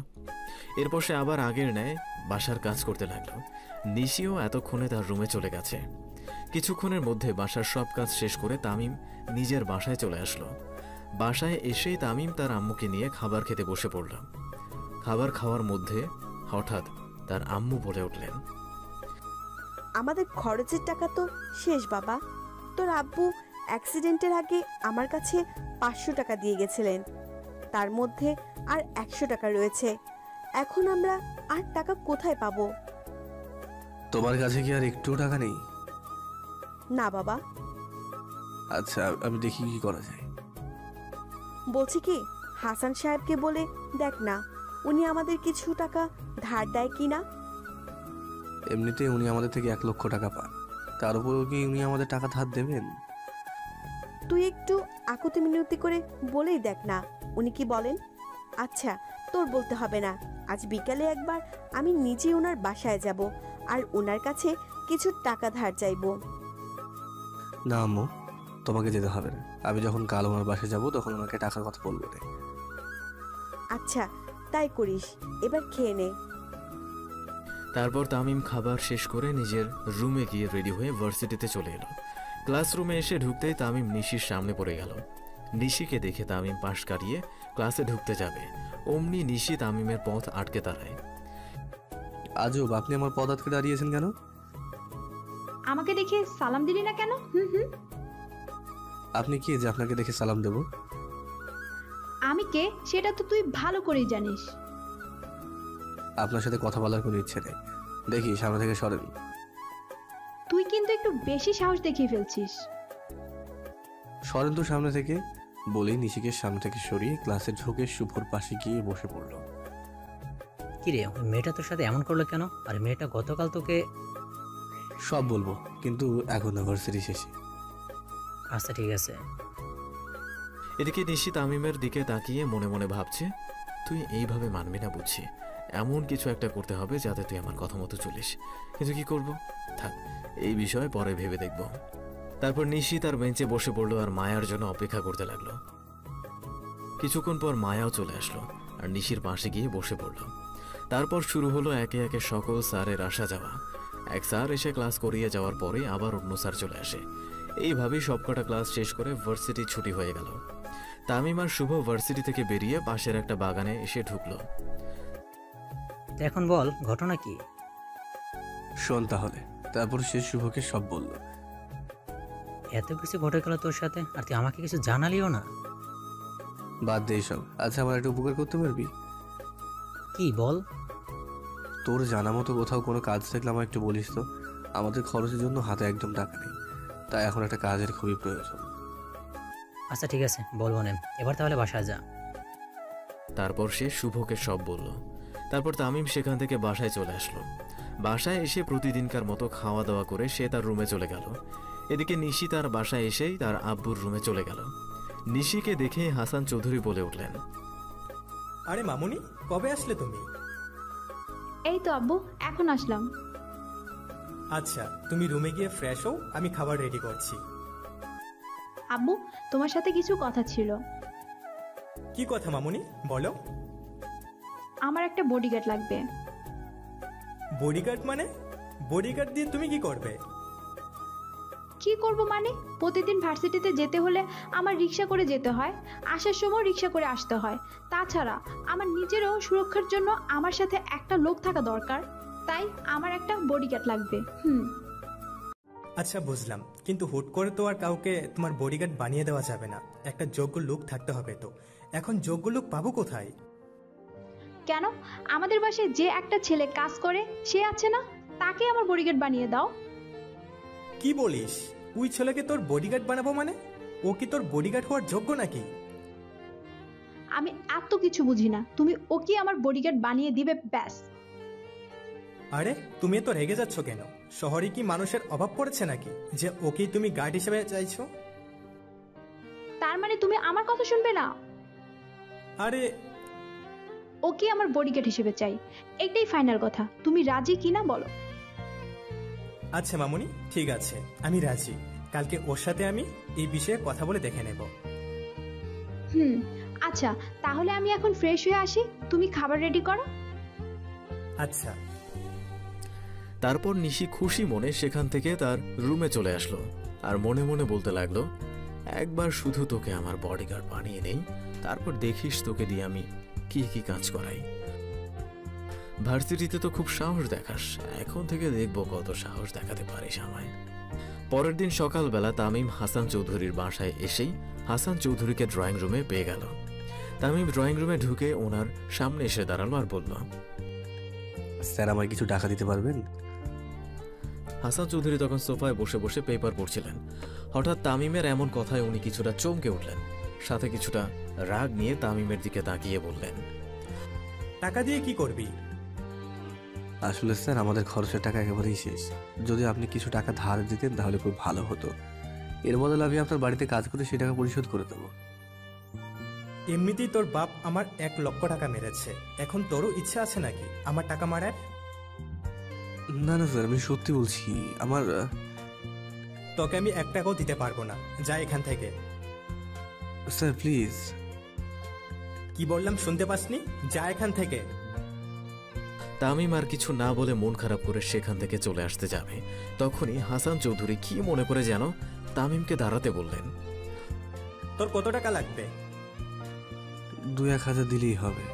এরপর সে আবার আগের ন্যায় বাসার কাজ করতে লাগলো। নিশিও এতক্ষণে তার রুমে চলে গেছে। কিছুক্ষণের মধ্যে বাসার সব কাজ শেষ করে তামিম নিজের বাসায় চলে আসলো। বাসায় এসেই তামিম তার আম্মুকে নিয়ে খাবার খেতে বসে পড়ল। খাবার খাওয়ার মধ্যে হঠাৎ তার আম্মু বলে উঠলেন, আমাদের খরচের টাকা তো শেষ বাবা। তোর আব্বু অ্যাক্সিডেন্টের আগে আমার কাছে 500 টাকা দিয়ে গেছিলেন, তার মধ্যে আর 100 টাকা রয়েছে। এখন আমরা আর টাকা কোথায় পাবো? তোমার কাছে কি আর একটু টাকা নেই? না বাবা। আচ্ছা, আমি দেখি কি করা যায়। বলছি কি, হাসান সাহেবকে বলে দেখ না, উনি আমাদের কিছু টাকা ধার দেয় কি না। এমনিতে উনি আমাদের থেকে 1 লক্ষ টাকা পান, তার উপরও কি উনি আমাদের টাকা ধার দেবেন? তুই একটু আকুতি মিনতি করে বলেই দেখ না, উনি কি বলেন। আচ্ছা, তোর বলতে হবে না। আজ বিকালে একবার আমি নিজে ওনার বাসায় যাব আর ওনার কাছে কিছু টাকা ধার চাইবো। না আম্মু, তোমাকে যেতে হবে না। আমি যখন কাল ওনার বাসায় যাব তখন ওনাকে টাকার কথা বলবো না। আচ্ছা, তাই করিস। এবার খেয়ে নে। তারপর তামিম খাবার শেষ করে নিজের রুমে গিয়ে রেডি হয়ে ভার্সিটিতে চলে এলো। ক্লাসরুমে এসে ঢুকতেই তামিম নিশির সামনে পড়ে গেল। নিশিকে দেখে তামিম পাশ কাটিয়ে ক্লাসে ঢুকতে যাবে, অমনি নিশি তামিমের পথ আটকে দাঁড়ায়। আজব, আপনি আমার পদ আটকে দাঁড়িয়েছেন কেন? আমাকে দেখে সালাম দিলি না কেন? হুম। আপনি কি যে আপনাকে দেখে সালাম দেব? আমি কে সেটা তো তুই ভালো করেই জানিস। আপনার সাথে কথা বলার কোনো ইচ্ছে নেই। দেখি সামনে থেকে সরেন। তুই কিন্তু একটু বেশি সাহস দেখিয়ে ফেলছিস। সরেন তো সামনে থেকে। বলেই নিশিকে সামনে থেকে সরিয়ে ক্লাসে ঢুকে শুভর পাশে গিয়ে বসে পড়ল। কিরে, ওই মেয়েটা তোর সাথে এমন করলো কেন? আর মেয়েটা গতকাল তোকে... সব বলবো, কিন্তু এখন ভার্সিটি শেষে। আচ্ছা ঠিক আছে। এদিকে নিশি তামিমের দিকে তাকিয়ে মনে মনে ভাবছে, তুই এইভাবে মানবি না বুঝছি, এমন কিছু একটা করতে হবে যাতে তুই আমার কথা মতো চলিস। কিন্তু কি করব? থাক, এই বিষয়ে পরে ভেবে দেখব। তারপর নিশি তার বেঞ্চে বসে পড়লো আর মায়ার জন্য অপেক্ষা করতে লাগলো। কিছুক্ষণ পর মায়াও চলে আসলো আর নিশির পাশে গিয়ে বসে পড়লো। তারপর শুরু হলো একে একে সকল স্যারের আসা যাওয়া। এক স্যার এসে ক্লাস করিয়ে যাওয়ার পরে আবার অন্য স্যার চলে আসে। এইভাবেই সবকটা ক্লাস শেষ করে ভার্সিটি ছুটি হয়ে গেল। তামিম আর শুভ ভার্সিটি থেকে বেরিয়ে পাশের একটা বাগানে এসে ঢুকলো। এখন বল, ঘটনা কি? শোন তাহলে। তারপর সে শুভকে সব বলল। এত কিছু ঘটে গেল তোর সাথে, আর তুই আমাকে কিছু জানালিও না? বাদ দে সব। আচ্ছা, আমার একটা উপকার করতে পারবি? কি বল? তোর জানা মতো কোথাও কোনো কাজ থাকলে আমায় একটু বলিস তো। আমাদের খরচের জন্য হাতে একদম টাকা নেই, তাই এখন একটা কাজের খুবই প্রয়োজন। আচ্ছা ঠিক আছে, বলবো না। এবার তাহলে বাসায় যা। তারপর সে শুভকে সব বলল। তারপর তামিম সেখান থেকে বাসায় চলে আসলো। বাসায় এসে প্রতিদিনকার মতো খাওয়া দাওয়া করে সে তার রুমে চলে গেল। এদিকে নিশি তার বাসায় এসেই তার আব্বুর রুমে চলে গেল। নিশিকে দেখে হাসান চৌধুরী বলে উঠলেন, আরে মামুনি, কবে আসলে তুমি? এই তো আব্বু, এখন আসলাম। আচ্ছা, তুমি রুমে গিয়ে ফ্রেশ হও, আমি খাবার রেডি করছি। আব্বু, তোমার সাথে কিছু কথা ছিল। কি কথা মামুনি, বলো। আমার একটা বডিগার্ড লাগবে। বডিগার্ড মানে? বডিগার্ড দিয়ে তুমি কি করবে? কি করব মানে, প্রতিদিন ভার্সিটিতে যেতে হলে আমার রিক্সা করে যেতে হয়, আসার সময় রিক্সা করে আসতে হয়। তাছাড়া আমার নিজেরও সুরক্ষার জন্য আমার সাথে একটা লোক থাকা দরকার, তাই আমার একটা বডিগার্ড লাগবে। আচ্ছা বুঝলাম, কিন্তু হুট করে তো আর কাউকে তোমার বডিগার্ড বানিয়ে দেওয়া যাবে না, একটা যোগ্য লোক থাকতে হবে। তো এখন যোগ্য লোক পাবো কোথায়? কেন, আমাদের বাসায় যে একটা ছেলে কাজ করে সে আছে না, তাকে আমার বডিগার্ড বানিয়ে দাও। কি বলিস? ওই ছেলেকে তোর বডিগার্ড বানাবো মানে? ও কি তোর বডিগার্ড হওয়ার যোগ্য নাকি? আমি এত কিছু বুঝি না, তুমি ওকে আমার বডিগার্ড বানিয়ে দিবে ব্যাস। আরে তুমি তো রেগে যাচ্ছ কেন? শহরে কি মানুষের অভাব পড়েছে নাকি যে ওকেই তুমি গার্ড হিসেবে চাইছো? তার মানে তুমি আমার কথা শুনবে না? আরে ওকে আমার বডিগার্ড হিসেবে চাই, এটাই ফাইনাল কথা। তুমি রাজি কিনা বলো। আচ্ছা মামুনি, ঠিক আছে, আমি রাজি। কালকে ওর সাথে আমি এই বিষয়ে কথা বলে দেখে নেব। আচ্ছা, তাহলে আমি এখন ফ্রেশ হয়ে আসি, তুমি খাবার রেডি করো। আচ্ছা। তারপর নিশি খুশি মনে সেখান থেকে তার রুমে চলে আসলো আর মনে মনে বলতে লাগলো, একবার শুধু তোকে আমার বডিগার্ড বানিয়ে নেই, তারপর দেখিস তোকে দিয়ে আমি কি কি কাজ করাই। ভার্সিটিতে তো খুব সাহস দেখাস, এখন থেকে দেখবো কত সাহস দেখাতে পারিস আমায়। পরের দিন সকালবেলা তামিম হাসান চৌধুরীর বাসায় এসেই হাসান চৌধুরীকে ড্রয়িং রুমে পেয়ে গেল। তামিম ড্রয়িং রুমে ঢুকে ওনার সামনে এসে দাঁড়ালো আর বলল, স্যার আমায় কিছু টাকা দিতে পারবেন? হাসান চৌধুরী তখন সোফায় বসে বসে পেপার পড়ছিলেন। হঠাৎ তামিমের এমন কথায় উনি কিছুটা চমকে উঠলেন, সাথে কিছুটা রাগ নিয়ে তামিমের দিকে তাকিয়ে বললেন, টাকা দিয়ে কি করবি? আসলে স্যার আমাদের খরচের টাকা একেবারেই শেষ, যদি আপনি কিছু টাকা ধার দিতেন তাহলে খুব ভালো হতো। এর বদলে আমি আপনার বাড়িতে কাজ করে সেই টাকা পরিশোধ করে দেবো। এমনিতেই তোর বাপ আমার 1,00,000 টাকা মেরেছে, এখন তোরও ইচ্ছা আছে নাকি আমার টাকা মারার? না না স্যার, আমি সত্যি বলছি। আমার তোকে আমি 1 টাকাও দিতে পারবো না, যা এখান থেকে। Sir please. কি বললাম শুনতে পাসনি? যা এখান থেকে। তামিম আর কিছু না বলে মন খারাপ করে সেখান থেকে চলে আসতে যাবে, তখনই হাসান চৌধুরী কি মনে করে যেন তামিমকে দাঁড়াতে বললেন, তোর কত টাকা লাগবে? 2-1 হাজার দিলেই হবে।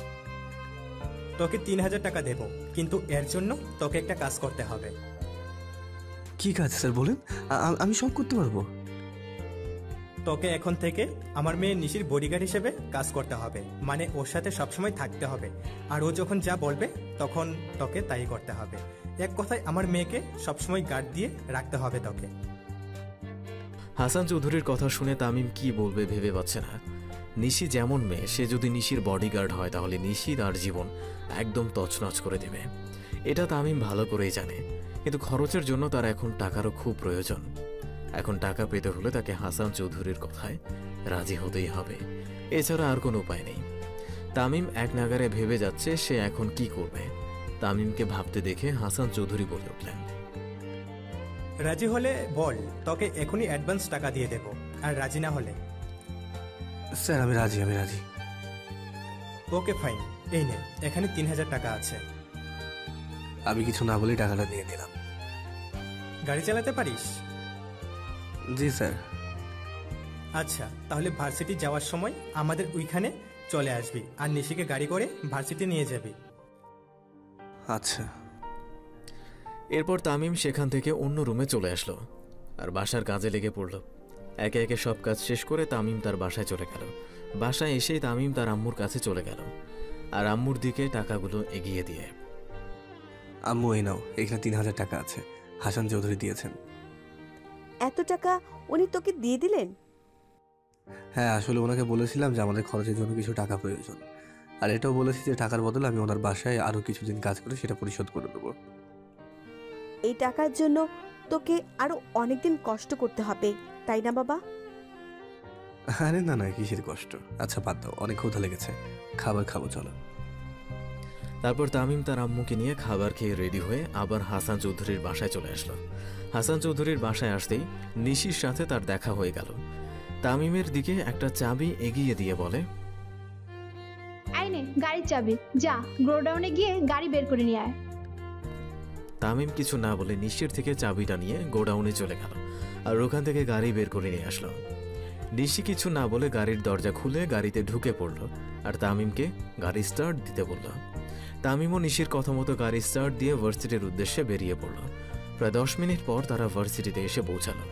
তোকে 3,000 টাকা দেবো, কিন্তু এর জন্য তোকে একটা কাজ করতে হবে। কি কাজ স্যার বলেন, আমি সব করতে পারবো। তোকে এখন থেকে আমার মেয়ে নিশির বডিগার্ড হিসেবে কাজ করতে হবে, মানে ওর সাথে সবসময় থাকতে হবে, আর ও যখন যা বলবে তখন তোকে তাই করতে হবে। এক কথায় আমার মেয়েকে সবসময় গার্ড দিয়ে রাখতে হবে তোকে। হাসান চৌধুরীর কথা শুনে তামিম কি বলবে ভেবে পাচ্ছে না। নিশি যেমন মেয়ে, সে যদি নিশির বডিগার্ড হয় তাহলে নিশি তার জীবন একদম তছনছ করে দেবে, এটা তামিম ভালো করেই জানে। কিন্তু খরচের জন্য তার এখন টাকারও খুব প্রয়োজন। এখন টাকা পেতে হলে তাকে হাসান চৌধুরীর কথায় রাজি হতেই হবে, এছাড়া আর কোনো উপায় নেই। তামিম এক নাগারে ভেবে যাচ্ছে সে এখন কি করবে। তামিমকে ভাবতে দেখে হাসান চৌধুরী বলে উঠলেন, রাজি হলে বল, তোকে এখনই অ্যাডভান্স টাকা দিয়ে দেবো, আর রাজি না হলে? স্যার আমি রাজি, আমি রাজি। ওকে ফাইন, এই নে, এখানে 3,000 টাকা আছে। আমি কিছু না বলেই টাকাটা নিয়ে নিলাম। গাড়ি চালাতে পারিস? জি স্যার। আচ্ছা, তাহলে ভার্সিটি যাওয়ার সময় আমাদের ওইখানে চলে আসবি, আর নিশিকে গাড়ি করে ভার্সিটি নিয়ে যাবি। আচ্ছা। এরপর তামিম সেখান থেকে অন্য রুমে চলে আসলো আর বাসার কাজে লেগে পড়ল। একে একে সব কাজ শেষ করে তামিম তার বাসায় চলে গেল। বাসায় এসেই তামিম তার আম্মুর কাছে চলে গেল আর আম্মুর দিকে টাকাগুলো এগিয়ে দিয়ে, আম্মু এই নাও, এখানে 3,000 টাকা আছে, হাসান চৌধুরী দিয়েছেন। এত টাকা উনি তোকে দিয়ে দিলেন? হ্যাঁ, আসলে ওনাকে বলেছিলাম যে আমাদের খরচের জন্য কিছু টাকা প্রয়োজন, আর এটাও বলেছি যে টাকার বদলে আমি ওনার বাসায় আরো কিছুদিন কাজ করে সেটা পরিশোধ করে দেবো। এই টাকার জন্য তোকে আরো অনেকদিন কষ্ট করতে হবে, তাই না বাবা? আরে না না, কিসের কষ্ট। আচ্ছা বাদ দাও, অনেক ক্ষুধা লেগেছে, খাবার খাবো চলো। তারপর তামিম তার আম্মুকে নিয়ে খাবার খেয়ে রেডি হয়ে আবার হাসান চৌধুরীর বাসায় চলে আসলো। হাসান চৌধুরীর বাসায় আসতেই নিশির সাথে তার দেখা হয়ে গেল। তামিমের দিকে একটা চাবি এগিয়ে দিয়ে বলে, আইনে গাড়ির চাবি, যা গোডাউনে গিয়ে গাড়ি বের করে নিয়ে আয়। তামিম কিছু না বলে নিশির থেকে চাবিটা নিয়ে গোডাউনে চলে গেল আর ওখান থেকে গাড়ি বের করে নিয়ে আসলো। নিশি কিছু না বলে গাড়ির দরজা খুলে গাড়িতে ঢুকে পড়ল আর তামিমকে গাড়ি স্টার্ট দিতে বলল। তামিমও নিশির কথা মতো গাড়ি স্টার্ট দিয়ে ভার্সিটির উদ্দেশ্যে বেরিয়ে পড়ল। প্রায় 10 মিনিট পর তারা ভার্সিটিতে এসে পৌঁছালো।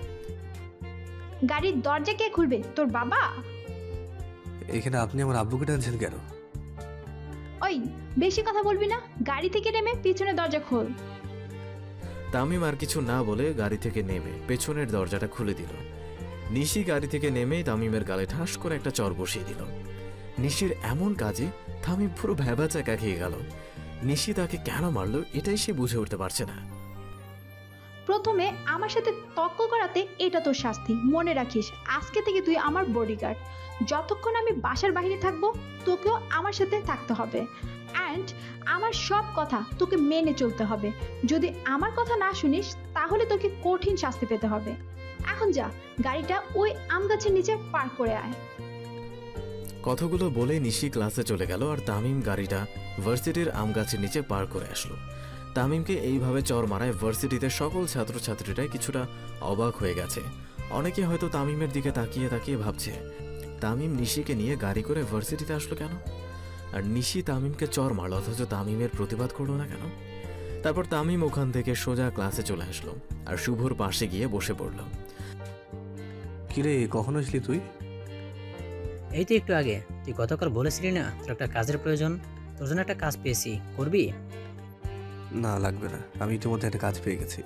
গাড়ির দরজা কে খুলবে, তোর বাবা? এখানে আপনি আমার আব্বুকে টানছেন কেন? ওই বেশি কথা বলবি না, গাড়ি থেকে নেমে পিছনে দরজা খোল। তামিম আর কিছু না বলে গাড়ি থেকে নেমে পেছনের দরজাটা খুলে দিল। নিশি গাড়ি থেকে নেমেই তামিমের গালে ঠাস করে একটা চর বসিয়ে দিল। নিশির এমন কাজে তামিম পুরো ভ্যাবাচাকা খেয়ে গেল। নিশি তাকে কেন মারলো এটাই সে বুঝে উঠতে পারছে না। প্রথমে আমার সাথে তর্ক করাতে এটা তোর শাস্তি, মনে রাখিস আজকে থেকে তুই আমার বডিগার্ড। যতক্ষণ আমি বাসার বাইরে থাকবো তোকেও আমার সাথে থাকতে হবে, অ্যান্ড আমার সব কথা তোকে মেনে চলতে হবে। যদি আমার কথা না শুনিস তাহলে তোকে কঠিন শাস্তি পেতে হবে। এখন যা, গাড়িটা ওই আম গাছের নিচে পার্ক করে আয়। কথাগুলো বলে নিশি ক্লাসে চলে গেল আর তামিম গাড়িটা ভার্সিটির আম গাছের নিচে পার করে আসলো। তামিমকে এইভাবে চর মারায় ভার্সিটিতে সকল ছাত্রছাত্রীরাই কিছুটা অবাক হয়ে গেছে। অনেকে হয়তো তামিমের দিকে তাকিয়ে তাকিয়ে ভাবছে, তামিম নিশিকে নিয়ে গাড়ি করে ভার্সিটিতে আসলো কেন? আর নিশি তামিমকে চর মারল অথচ তামিমের প্রতিবাদ করলো না কেন? তারপর তামিম ওখান থেকে সোজা ক্লাসে চলে আসলো আর শুভর পাশে গিয়ে বসে পড়ল। কিরে, কখন আসলি তুই? এই তো একটু আগে। তুই গতকাল বলেছিলি না তোর একটা কাজের প্রয়োজন, তোর জন্য একটা কাজ পেয়েছি, করবি? না, লাগবে না, আমি ইতিমধ্যে একটা কাজ পেয়ে গেছি।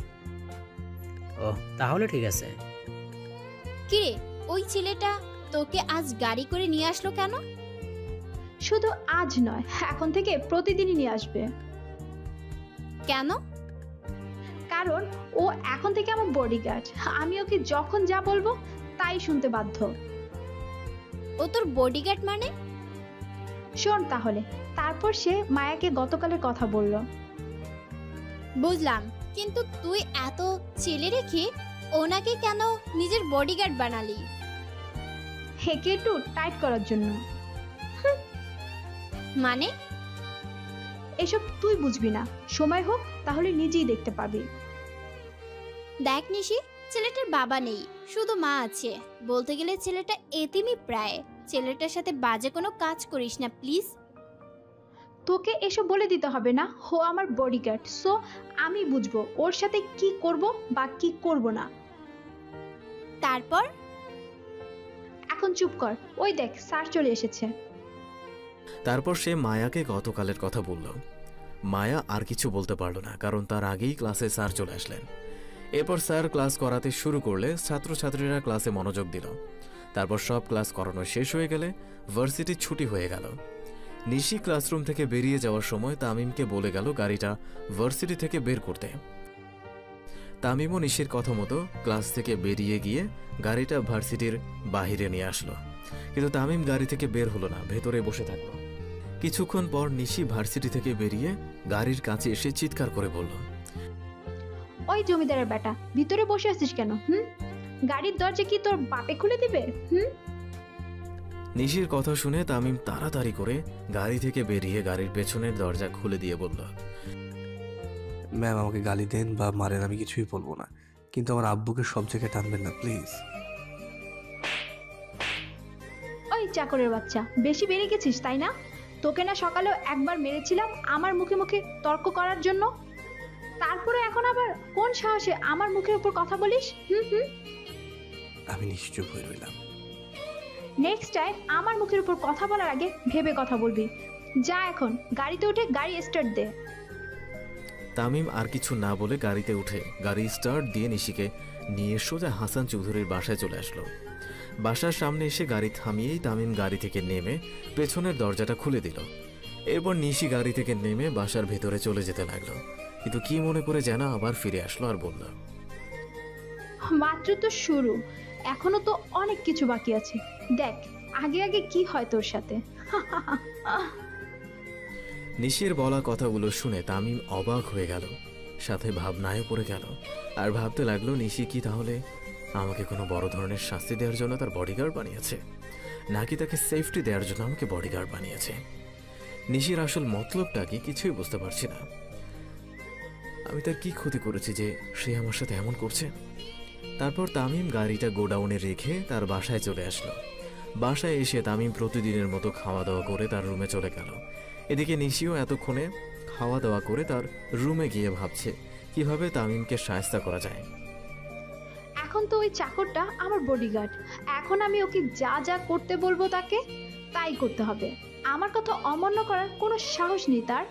ও তাহলে ঠিক আছে। কিরে, ওই ছেলেটা তোকে আজ গাড়ি করে নিয়ে আসলো কেন? শুধু আজ নয়, এখন থেকে প্রতিদিনই নিয়ে আসবে। কেন? কারণ ও এখন থেকে আমার বডিগার্ড, আমি ওকে যখন যা বলবো তাই শুনতে বাধ্য। ও তোর বডিগার্ড মানে? শোন তাহলে। তারপর সে মায়াকে গতকালের কথা বলল। বুঝলাম, কিন্তু তুই এত ছেলে রেখে ওনাকে কেন নিজের বডিগার্ড বানালি? হেকে একটু টাইট করার জন্য। মানে? এসব তুই বুঝবি না, সময় হোক তাহলে নিজেই দেখতে পাবি। দেখ নিশি, ছেলেটার বাবা নেই, শুধু মা আছে। বলতে গেলে ছেলেটা এতিমই প্রায়। ছেলেটার সাথে বাজে কোনো কাজ করিস না প্লিজ। তোকে এসব বলে দিতে হবে না, ও আমার বডিগার্ড, সো আমি বুঝবো ওর সাথে কি করব বা কি করব না। তারপর? এখন চুপ কর, ওই দেখ স্যার চলে এসেছে। তারপর সে মায়াকে গতকালের কথা বলল। মায়া আর কিছু বলতে পারল না, কারণ তার আগেই ক্লাসে স্যার চলে আসলেন। এরপর স্যার ক্লাস করাতে শুরু করলে ছাত্রছাত্রীরা ক্লাসে মনোযোগ দিল। তারপর সব ক্লাস করানো শেষ হয়ে গেলে ভার্সিটি ছুটি হয়ে গেল। নিশি ক্লাসরুম থেকে বেরিয়ে যাওয়ার সময় তামিমকে বলে গেল গাড়িটা ভার্সিটি থেকে বের করতে। তামিমও নিশির কথা মতো ক্লাস থেকে বেরিয়ে গিয়ে গাড়িটা ভার্সিটির বাহিরে নিয়ে আসলো, কিন্তু তামিম গাড়ি থেকে বের হলো না, ভেতরে বসে থাকলো। কিছুক্ষণ পর নিশি ভার্সিটি থেকে বেরিয়ে গাড়ির কাছে এসে চিৎকার করে বলল, ওই জমিদারের বেটা, ভিতরে বসে আছিস কেন? গাড়ির দরজা কি তোর বাপে খুলে দিবে? নিশির কথা শুনে তামিম তাড়াতাড়ি করে গাড়ি থেকে বেরিয়ে গাড়ির পেছনের দরজা খুলে দিয়ে বলল, ম্যাম, আমাকে গালি দেন বা মারেন, আমি কিছুই বলবো না, কিন্তু আমার আব্বুকে সব জায়গায় টানবেন না প্লিজ। ওই চাকরের বাচ্চা, বেশি বেড়ে গেছিস তাই না? তোকে না সকালেও একবার মেরেছিলাম আমার মুখে মুখে তর্ক করার জন্য, তারপরে এখন আবার কোন সাহসে আমার মুখের উপর কথা বলিস? আমি নিশ্চুপ হয়ে রইলাম। নেক্সট টাইম আমার মুখের উপর কথা বলার আগে ভেবে কথা বলবি। যা এখন গাড়িতে উঠে গাড়ি স্টার্ট দে। তামিম আর কিছু না বলে গাড়িতে উঠে গাড়ি স্টার্ট দিয়ে নিশিকে নিয়ে সোজা হাসান চৌধুরীর বাসায় চলে আসলো। বাসার সামনে এসে গাড়ি থামিয়েই তামিম গাড়ি থেকে নেমে পেছনের দরজাটা খুলে দিল। এরপর নিশি গাড়ি থেকে নেমে বাসার ভেতরে চলে যেতে লাগলো, কিন্তু কি মনে করে যেন আবার ফিরে আসলো আর বলল, মাত্র তো শুরু, এখনো তো অনেক কিছু বাকি আছে, দেখ আগে আগে কি হয় তোর সাথে। নিশির বলা কথাগুলো শুনে তামিম অবাক হয়ে গেল, সাথে ভাবনায় পড়ে গেল। আর ভাবতে লাগলো, নিশি কি তাহলে আমাকে কোনো বড় ধরনের শাস্তি দেওয়ার জন্য তার বডিগার্ড বানিয়েছে, নাকি তাকে সেফটি দেওয়ার জন্য আমাকে বডিগার্ড বানিয়েছে? নিশির আসল মতলবটা কি কিছুই বুঝতে পারছি না। আমি তার কি ক্ষতি করেছি যে সে আমার সাথে এমন করছে? তারপর তামিম গাড়িটা গোডাউনে রেখে তার বাসায় চলে আসলো। বাসায় এসে তামিম প্রতিদিনের মতো খাওয়া দাওয়া করে তার রুমে চলে গেল। এদিকে নিশিও এতক্ষণে খাওয়া দাওয়া করে তার রুমে গিয়ে ভাবছে কিভাবে তামিমকে শায়েস্তা করা যায়। এখন তো ওই চাকরটা আমার বডিগার্ড, এখন আমি ওকে যা যা করতে বলবো তাকে তাই করতে হবে। আমার কথা অমান্য করার কোনো সাহস নেই তার।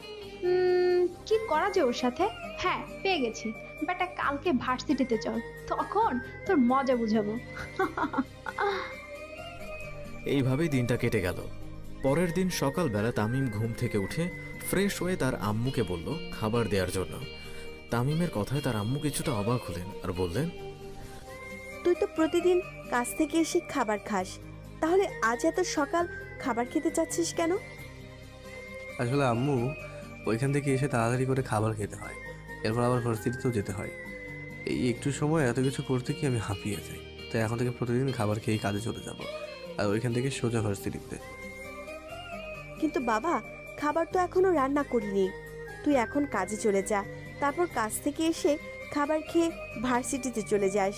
কি করা যায় ওর সাথে? হ্যাঁ, পেয়ে গেছি। বেটা, কালকে ভার্সিটিতে চল, তখন তোর মজা বুঝাবো। এইভাবেই দিনটা কেটে গেল। পরের দিন সকালবেলা তামিম ঘুম থেকে উঠে ফ্রেশ হয়ে তার আম্মুকে বলল খাবার দেওয়ার জন্য। তামিমের কথায় তার আম্মু কিছুটা অবাক হলেন আর বললেন, তুই তো প্রতিদিন কাজ থেকে এসে খাবার খাস, তাহলে আজ এত সকাল খাবার খেতে চাচ্ছিস কেন? আসলে আম্মু, ওইখান থেকে এসে তাড়াতাড়ি করে খাবার খেতে হয়, এরপর আবার ভার্সিটিতেও যেতে হয়। এই একটু সময় এত কিছু করতে কি আমি হাঁপিয়ে যাই। তাই এখন থেকে প্রতিদিন খাবার খেয়ে কাজে চলে যাব, আর ওইখান থেকে সোজা ভার্সিটিতে। কিন্তু বাবা, খাবার তো এখনো রান্না করিনি। তুই এখন কাজে চলে যা, তারপর কাজ থেকে এসে খাবার খেয়ে ভার্সিটিতে চলে যাস।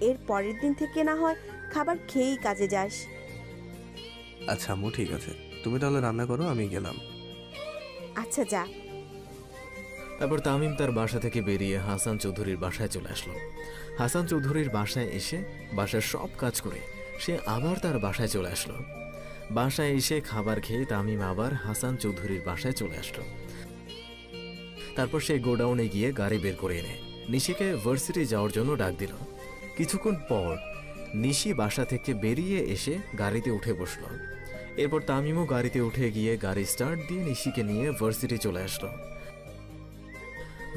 এর পরের দিন থেকে না হয় খাবার খেয়েই কাজে যাস। আচ্ছা আম্মু, ঠিক আছে, তুমি তাহলে রান্না করো, আমি গেলাম। আচ্ছা, যা। তারপর তামিম তার বাসা থেকে বেরিয়ে হাসান চৌধুরীর বাসায় চলে আসলো। হাসান চৌধুরীর বাসায় এসে বাসার সব কাজ করে সে আবার তার বাসায় চলে আসলো। বাসায় এসে খাবার খেয়ে তামিম আবার হাসান চৌধুরীর বাসায় চলে আসলো। তারপর সে গোডাউনে গিয়ে গাড়ি বের করে এনে নিশিকে ভার্সিটি যাওয়ার জন্য ডাক দিল। কিছুক্ষণ পর নিশি বাসা থেকে বেরিয়ে এসে গাড়িতে উঠে বসলো। এরপর তামিমও গাড়িতে উঠে গিয়ে গাড়ি স্টার্ট দিয়ে নিশিকে নিয়ে ভার্সিটি চলে আসলো।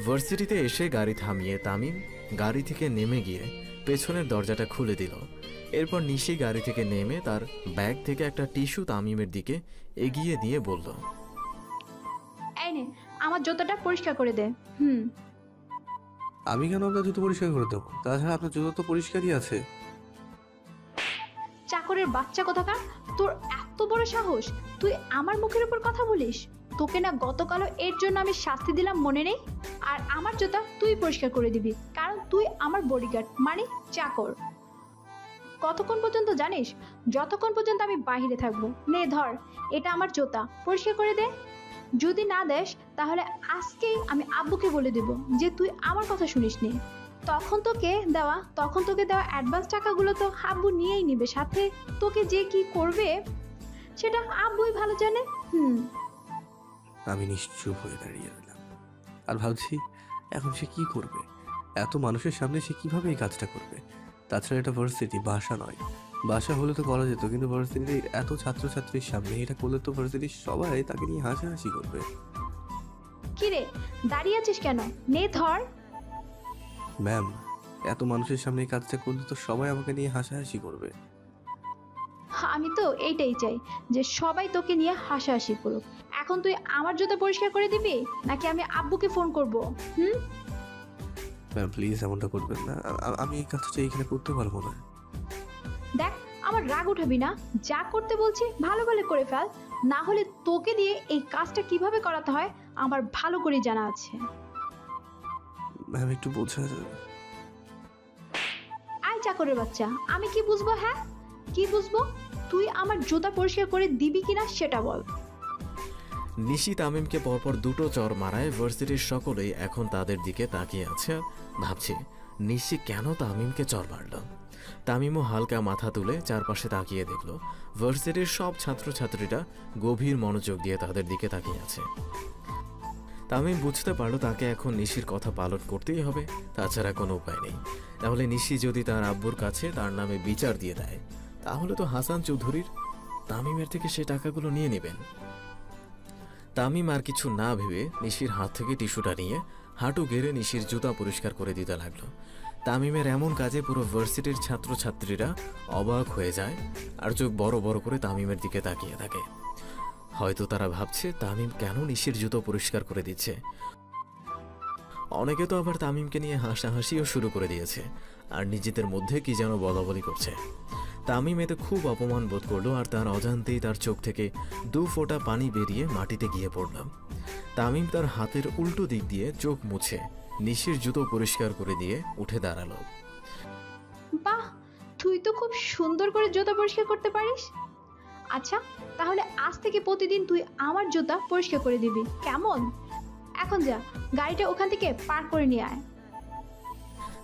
ভার্সিটিতে এসে গাড়ি থামিয়ে তামিম গাড়ি থেকে নেমে গিয়ে পেছনের দরজাটা খুলে দিল। এরপর নিশি গাড়ি থেকে নেমে তার ব্যাগ থেকে একটা টিস্যু তামিমের দিকে এগিয়ে দিয়ে বলল, এই নে, আমার জুতোটা পরিষ্কার করে দে। আমি কেন আপনার জুতো পরিষ্কার করে দেবো? তাছাড়া আপনার জুতো তো পরিষ্কারই আছে। চাকরের বাচ্চা কোথাকার, তোর এত বড় সাহস, তুই আমার মুখের উপর কথা বলিস? তোকে না গতকালও এর জন্য আমি শাস্তি দিলাম, মনে নেই? আর আমার জুতা তুই পরিষ্কার করে দিবি, কারণ তুই আমার বডিগার্ড, মানে চাকর। কতক্ষণ পর্যন্ত জানিস? যতক্ষণ পর্যন্ত আমি বাইরে থাকবো। নে ধর, এটা আমার জুতা, পরিষ্কার করে দে। যদি না দেস তাহলে আজকেই আমি আব্বুকে বলে দেব যে তুই আমার কথা শুনিসনি। তখন তোকে দেওয়া অ্যাডভান্স টাকাগুলো তো আব্বু নিয়েই নিবে, সাথে তোকে যে কি করবে সেটা আব্বুই ভালো জানে। আমি নিশ্চুপ হয়ে দাঁড়িয়ে রইলাম আর ভাবছি এখন সে কি করবে। এত মানুষের সামনে সে কিভাবে এই কাজটা করবে? তাছাড়া এটা ভার্সিটি, বাসা নয়। বাসা হলে তো করা যেত, কিন্তু ভার্সিটির এত ছাত্রছাত্রীর সামনে এটা করলে তো ভার্সিটির সবাই তাকে নিয়ে হাসাহাসি করবে। কিরে, দাঁড়িয়ে আছিস কেন? নে ধর। ম্যাম, এত মানুষের সামনে এই কাজটা করলে তো সবাই আমাকে নিয়ে হাসাহাসি করবে। আমি তো এইটাই চাই যে সবাই তোকে নিয়ে হাসাহাসি করুক। এখন তুই আমার জুতো পরিষ্কার করে দিবি নাকি আমি আব্বুকে ফোন করব? ম্যাম প্লিজ এমনটা করবেন না, আমি এই কাজটা এখানে করতে পারবো না। দেখ, আমার রাগ উঠাবি না, যা করতে বলছি ভালো ভালো করে ফেল, না হলে তোকে দিয়ে এই কাজটা কিভাবে করাতে হয় আমার ভালো করে জানা আছে। ম্যাম একটু বোঝা যাবে। আয় চাকরের বাচ্চা, আমি কি বুঝবো? হ্যাঁ, কি বুঝবো? তুই আমার জুতা পরিষ্কার করে দিবি কিনা সেটা বল। নিশি তামিমকে পরপর দুটো চর মারায় ভার্সিটির সকলেই এখন তাদের দিকে তাকিয়ে আছে, ভাবছে নিশি কেন তামিমকে চর মারল। তামিমও হালকা মাথা তুলে চারপাশে তাকিয়ে দেখল ভার্সিটির সব ছাত্রছাত্রীরা গভীর মনোযোগ দিয়ে তাদের দিকে তাকিয়ে আছে। তামিম বুঝতে পারলো তাকে এখন নিশির কথা পালন করতেই হবে, তাছাড়া কোনো উপায় নেই। তাহলে নিশি যদি তার আব্বুর কাছে তার নামে বিচার দিয়ে দেয় তাহলে তো হাসান চৌধুরীর তামিমের থেকে সে টাকাগুলো নিয়ে নেবেন। তামিম আর কিছু না ভেবে নিশির হাত থেকে টিস্যুটা নিয়ে হাঁটু গেড়ে নিশির জুতা পরিষ্কার করে দিতে লাগলো। তামিমের এমন কাজে পুরো ভার্সিটির ছাত্রছাত্রীরা অবাক হয়ে যায় আর চোখ বড় বড় করে তামিমের দিকে তাকিয়ে থাকে। হয়তো তারা ভাবছে তামিম কেন নিশির জুতো পরিষ্কার করে দিচ্ছে। অনেকে তো আবার তামিমকে নিয়ে হাসাহাসিও শুরু করে দিয়েছে আর নিজেদের মধ্যে কি যেন বলাবলি করছে। তামিম এতে খুব অপমান বোধ করলো আর তার অজান্তেই তার চোখ থেকে 2 ফোঁটা পানি বেরিয়ে মাটিতে গিয়ে পড়ল। তামিম তার হাতের উল্টো দিক দিয়ে চোখ মুছে নিশির জুতো পরিষ্কার করে দিয়ে উঠে দাঁড়ালো। বাহ, তুই তো খুব সুন্দর করে জুতা পরিষ্কার করতে পারিস। আচ্ছা, তাহলে আজ থেকে প্রতিদিন তুই আমার জুতা পরিষ্কার করে দিবি, কেমন? এখন যা, গাড়িটা ওখান থেকে পার করে নিয়ে আয়।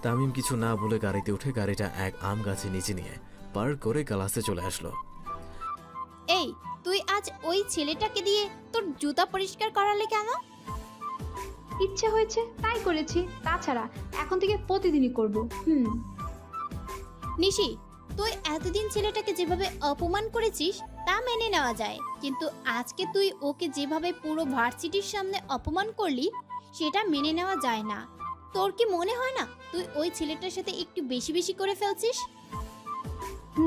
তামিম কিছু না বলে গাড়িতে উঠে গাড়িটা এক আম গাছে নিচে নিয়ে পার্ক করে ক্লাসে চলে আসলো। এই, তুই আজ ওই ছেলেটাকে দিয়ে তোর জুতা পরিষ্কার করালে কেন? ইচ্ছে হয়েছে তাই করেছি, তাছাড়া এখন থেকে প্রতিদিনই করব। নিশি, তুই এতদিন ছেলেটাকে যেভাবে অপমান করেছিস তা মেনে নেওয়া যায়, কিন্তু আজকে তুই ওকে যেভাবে পুরো ভার্সিটির সামনে অপমান করলি সেটা মেনে নেওয়া যায় না। তোর কি মনে হয় না তুই ওই ছেলেটার সাথে একটু বেশি বেশি করে ফেলছিস?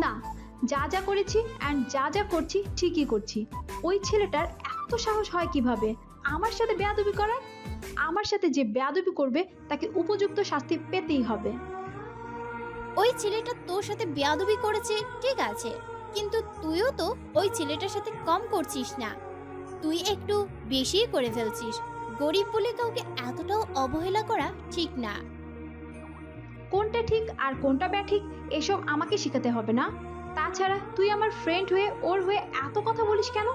না, যা যা করেছি অ্যান্ড যা যা করছি ঠিকই করছি। ওই ছেলেটার এত সাহস হয় কিভাবে আমার সাথে বেয়াদবি করার? আমার সাথে যে বেয়াদবি করবে তাকে উপযুক্ত শাস্তি পেতেই হবে। ওই ছেলেটা তোর সাথে বেয়াদবি করেছে ঠিক আছে, কিন্তু তুইও তো ওই ছেলেটার সাথে কম করছিস না। তুই একটু বেশিই করে ফেলছিস। গরিব বলে কাউকে এতটাও অবহেলা করা ঠিক না। কোনটা ঠিক আর কোনটা ব্যাঠিক এসব আমাকে শেখাতে হবে না। তাছাড়া তুই আমার ফ্রেন্ড হয়ে ওর হয়ে এত কথা বলিস কেন?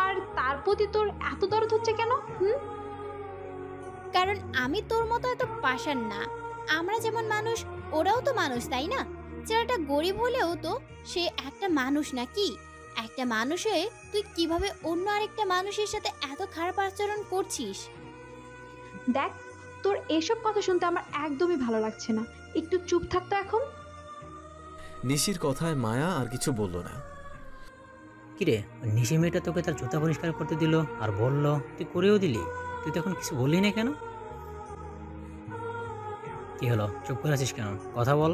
আর তার প্রতি তোর এত দরদ হচ্ছে কেন? কারণ আমি তোর মতো এত পাষাণ না। আমরা যেমন মানুষ, ওরাও তো মানুষ, তাই না? ছেলেটা গরিব হলেও তো সে একটা মানুষ নাকি? একটা মানুষ হয়ে তুই কিভাবে অন্য আরেকটা মানুষের সাথে এত খারাপ আচরণ করছিস? দেখ, তোর এসব কথা শুনতে আমার একদমই ভালো লাগছে না। একটু চুপ থাকতো এখন। নিশির কথায় মায়া আর কিছু বলল না। কিরে, নিশি মেয়েটা তোকে তার জুতা পরিষ্কার করতে দিল আর বলল, তুই করেও দিলি, তুই তো এখন কিছু বললি না কেন? কি হলো, চুপ করে আছিস কেন? কথা বল।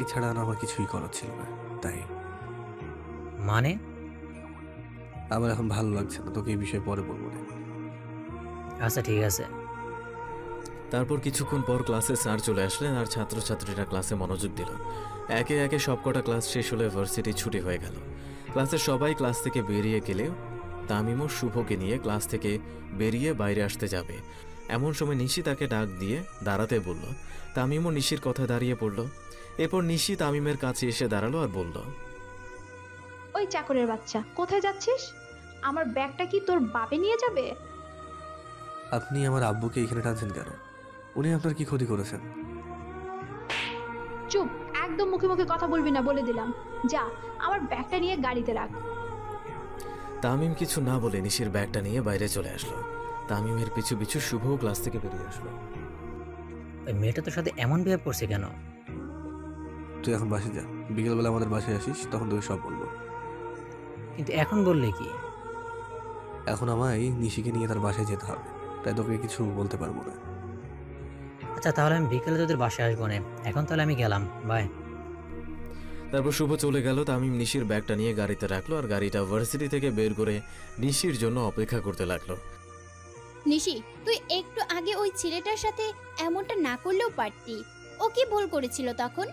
এছাড়া আর আমার কিছুই করার ছিল না, তাই। মানে? আমার এখন ভালো লাগছে না, তোকে এই বিষয়ে পরে বলবো না। আচ্ছা ঠিক আছে। তারপর কিছুক্ষণ পর ক্লাসে স্যার চলে আসলেন আর ছাত্রছাত্রীরা ক্লাসে মনোযোগ দিল। একে একে সবকটা ক্লাস শেষ হলে ভার্সিটি ছুটি হয়ে গেল। ক্লাসের সবাই ক্লাস থেকে বেরিয়ে গেলেও তামিম ও শুভকে নিয়ে ক্লাস থেকে বেরিয়ে বাইরে আসতে যাবে। এমন সময় নিশি তাকে ডাক দিয়ে দাঁড়াতে বলল। তামিমও নিশির কথা দাঁড়িয়ে পড়ল। এরপর নিশি তামিমের কাছে এসে দাঁড়ালো আর বলল, ওই চাকরের বাচ্চা, কোথায় যাচ্ছিস? আমার ব্যাগটা কি তোর বাপে নিয়ে যাবে? আপনি আমার আব্বুকে এখানে টানছেন কেন? উনি আপনার কি ক্ষতি করেছেন? চুপ, একদম মুখে মুখে কথা বলবি না বলে দিলাম। যা, আমার ব্যাগটা নিয়ে গাড়িতে রাখ। তামিম কিছু না বলে নিশির ব্যাগটা নিয়ে বাইরে চলে আসলো। তামিমের পিছু পিছু শুভও ক্লাস থেকে বেরিয়ে আসলো। ওই মেয়েটা তোর সাথে এমন বিহেভ করছে কেন? তুই এখন বাসে যা, বিকেলবেলা আমাদের বাসায় আসিস, তখন তোকে সব বলবো। কিন্তু এখন বললে কি? এখন আমায় নিশিকে নিয়ে তার বাসায় যেতে হবে, তাই তোকে কিছু বলতে পারবো না। আচ্ছা, তাহলে আমি বিকেলে তোদের বাসায় আসবো না। এখন তাহলে আমি গেলাম, বাই। তারপর শুভ চলে গেল। তামিম নিশির ব্যাগটা নিয়ে গাড়িতে রাখলো আর গাড়িটা ভার্সিটি থেকে বের করে নিশির জন্য অপেক্ষা করতে লাগলো। নিশি, তুই একটু আগে ওই ছেলেটার সাথে এমনটা না করলেও পারতি। ও কি ভুল করেছিল তখন?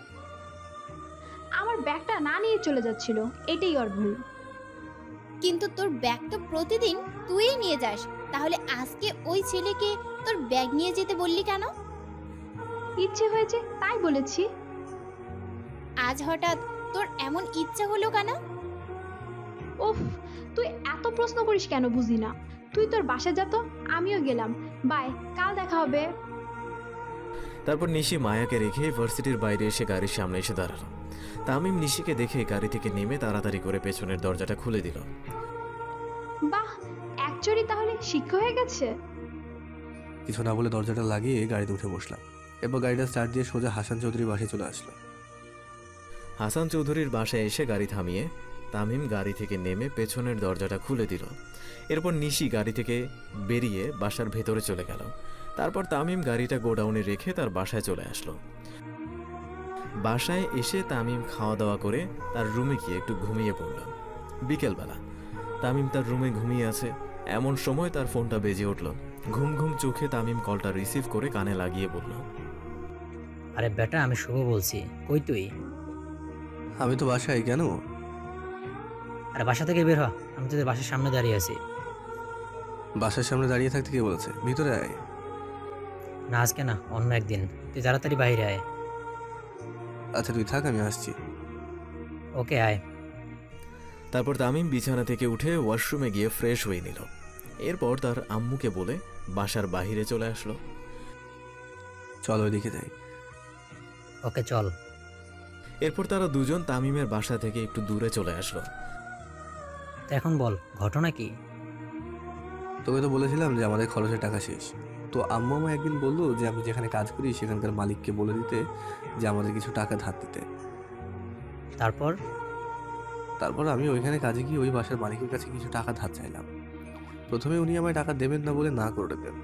আমার ব্যাগটা না নিয়ে চলে যাচ্ছিল, এটাই ওর ভুল। কিন্তু তোর ব্যাগ তো প্রতিদিন তুই নিয়ে যাস, তাহলে আজকে ওই ছেলেকে তোর ব্যাগ নিয়ে যেতে বললি কেন? ইচ্ছে হয়েছে তাই বলেছি। আজ হঠাৎ তোর এমন ইচ্ছা হলো কেন? উফ, তুই এত প্রশ্ন করিস কেন বুঝি না। তুই তোর বাসা যা তো, আমিও গেলাম, বাই, কাল দেখা হবে। তারপর নিশি মায়াকে রেখে ভার্সিটির বাইরে এসে গাড়ির সামনে এসে দাঁড়ালো। তামিম নিশিকে দেখে গাড়ি থেকে নেমে তাড়াতাড়ি করে পেছনের দরজাটা খুলে দিল। বাহ, অ্যাকচুয়ালি তাহলে শিক্ষা হয়ে গেছে। কিছু না বলে দরজাটা লাগিয়ে গাড়িতে উঠে বসলাম। এরপর গাড়িটা স্টার্ট দিয়ে সোজা হাসান চৌধুরীর বাসায় চলে আসলো। হাসান চৌধুরীর বাসায় এসে গাড়ি থামিয়ে তামিম গাড়ি থেকে নেমে পেছনের দরজাটা খুলে দিল। এরপর নিশি গাড়ি থেকে বেরিয়ে বাসার ভেতরে চলে গেল। তারপর তামিম গাড়িটা গোডাউনে রেখে তার বাসায় চলে আসলো। বাসায় এসে তামিম খাওয়া দাওয়া করে তার রুমে গিয়ে একটু ঘুমিয়ে পড়ল। বিকেলবেলা তামিম তার রুমে ঘুমিয়ে আছে। এমন সময় তার ফোনটা বেজে উঠল। ঘুম ঘুম চোখে তামিম কলটা রিসিভ করে কানে লাগিয়ে বলল, আরে বেটা, আমি শুভ বলছি। কই তুই? আমি তো বাসায়। কেন? আরে বাসা থেকে বের হ, আমি তোদের বাসার সামনে দাঁড়িয়ে আছি। বাসার সামনে দাঁড়িয়ে থাকতে কে বলেছে? ভিতরে আয়। না আজকে না, অন্য একদিন। তুই তাড়াতাড়ি বাইরে আয়। আচ্ছা তুই থাক, আমি আসছি। ওকে, আয়। তারপর তামিম বিছানা থেকে উঠে ওয়াশরুমে গিয়ে ফ্রেশ হয়ে নিল। এরপর তার আম্মুকে বলে বাসার বাইরে চলে আসলো। চল ওইদিকে যাই। ওকে চল। এরপর তারা দুজন তামিমের বাসা থেকে একটু দূরে চলে আসলো। তো এখন বল, ঘটনা কি? তোকে তো বলেছিলাম যে আমাদের খরচের টাকা শেষ। তো আম্মু আমায় একদিন বললো যে আমি যেখানে কাজ করি সেখানকার মালিককে বলে দিতে যে আমাদের কিছু টাকা ধার দিতে। তারপর? তারপর আমি ওইখানে কাজে গিয়ে ওই বাসার মালিকের কাছে কিছু টাকা ধার চাইলাম। প্রথমে উনি আমায় টাকা দেবেন না বলে না করে দেন।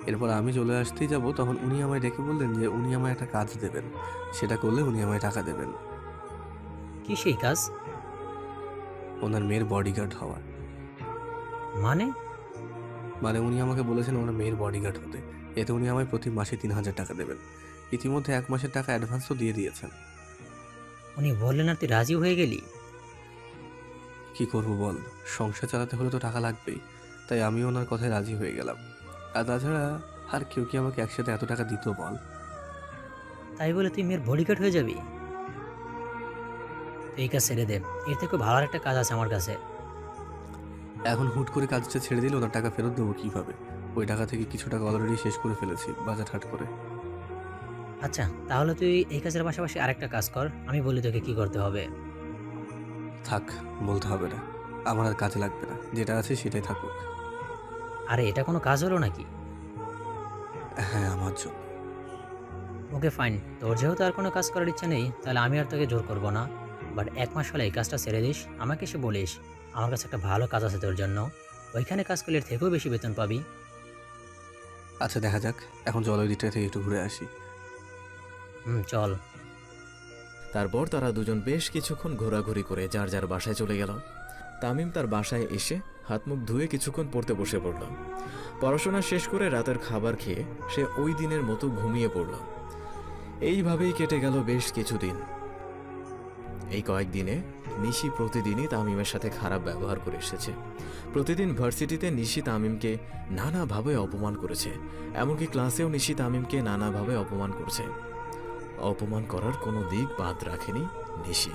এরপর আমি চলে আসতেই যাব, তখন উনি আমায় ডেকে বললেন যে উনি আমায় একটা কাজ দেবেন, সেটা করলে উনি আমায় টাকা দেবেন। কি সেই কাজ? ওনার মেয়ের বডিগার্ড হওয়া। মানে? মানে উনি আমাকে বলেছেন ওনার মেয়ের বডিগার্ড হতে। এতে উনি আমায় প্রতি মাসে 3,000 টাকা দেবেন। ইতিমধ্যে 1 মাসের টাকা অ্যাডভান্সও দিয়ে দিয়েছেন। উনি বললেন আর তুই রাজি হয়ে গেলি? কি করব বল, সংসার চালাতে হলে তো টাকা লাগবেই। তাই আমি ওনার কথায় রাজি হয়ে গেলাম। আর তাছাড়া আর কেউ কি আমাকে একসাথে এত টাকা দিত বল? তাই বলে তুই মেয়ের বডিগার্ড হয়ে যাবি? তুই এই কাজ ছেড়ে দে, এর থেকে ভালো আর একটা কাজ আছে আমার কাছে। এখন হুট করে কাজটা ছেড়ে দিলে ওনার টাকা ফেরত দেবো কিভাবে? ওই টাকা থেকে কিছু টাকা অলরেডি শেষ করে ফেলেছি বাজার হাট করে। আচ্ছা, তাহলে তুই এই কাজের পাশাপাশি আরেকটা কাজ কর, আমি বলি তোকে কি করতে হবে। থাক, বলতে হবে না। আমার আর কাজে লাগবে না, যেটা আছে সেটাই থাকুক। আরে এটা কোনো কাজ হলো নাকি? হ্যাঁ, আমার জন্য। ওকে ফাইন, তোর যেহেতু আর কোনো কাজ করার ইচ্ছা নেই, তাহলে আমি আর তোকে জোর করবো না। বাট 1 মাস হলে এই কাজটা ছেড়ে দিস, আমাকে এসে বলিস আমার কাছে একটা ভালো কাজ আছে তোর জন্য। ওইখানে কাজ করলে এর থেকেও বেশি বেতন পাবি। আচ্ছা দেখা যাক, এখন চল ওই দিকটা থেকে একটু ঘুরে আসি। চল। তারপর তারা দুজন বেশ কিছুক্ষণ ঘোরাঘুরি করে যার যার বাসায় চলে গেল। তামিম তার বাসায় এসে হাত মুখ ধুয়ে কিছুক্ষণ পড়তে বসে পড়ল। পড়াশোনা শেষ করে রাতের খাবার খেয়ে সে ওই দিনের মতো ঘুমিয়ে পড়ল। এইভাবেই কেটে গেল বেশ কিছুদিন। এই কয়েকদিনে নিশি প্রতিদিনই তামিমের সাথে খারাপ ব্যবহার করে এসেছে। প্রতিদিন ভার্সিটিতে নিশি তামিমকে নানাভাবে অপমান করেছে। এমনকি ক্লাসেও নিশি তামিমকে নানাভাবে অপমান করছে। অপমান করার কোনো দিক বাদ রাখেনি নিশি।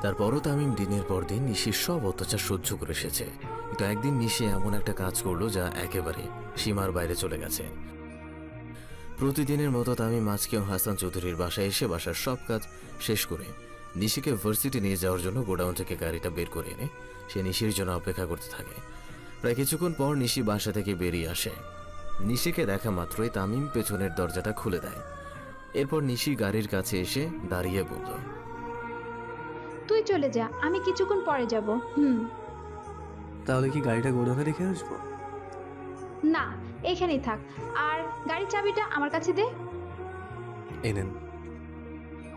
তারপরও তামিম দিনের পর দিন নিশির সব অত্যাচার সহ্য করে এসেছে। কিন্তু একদিন নিশি এমন একটা কাজ করলো যা একেবারে সীমার বাইরে চলে গেছে। প্রতিদিনের মতো তামিম আজকেও হাসান চৌধুরীর বাসায় এসে বাসার সব কাজ শেষ করে নিশিকে ভার্সিটি নিয়ে যাওয়ার জন্য গোডাউন থেকে গাড়িটা বের করে এনে সে নিশির জন্য অপেক্ষা করতে থাকে। প্রায় কিছুক্ষণ পর নিশি বাসা থেকে বেরিয়ে আসে। নিশিকে দেখা মাত্রই তামিম পেছনের দরজাটা খুলে দেয়। এরপর নিশি গাড়ির কাছে এসে দাঁড়িয়ে বলল, তুই চলে যা, আমি কিছুক্ষণ পরে যাব। তাহলে কি গাড়িটা গোডাউনে রেখে আসবো? না, এখানেই থাক। আর গাড়ির চাবিটা আমার কাছে দে। এই নেন।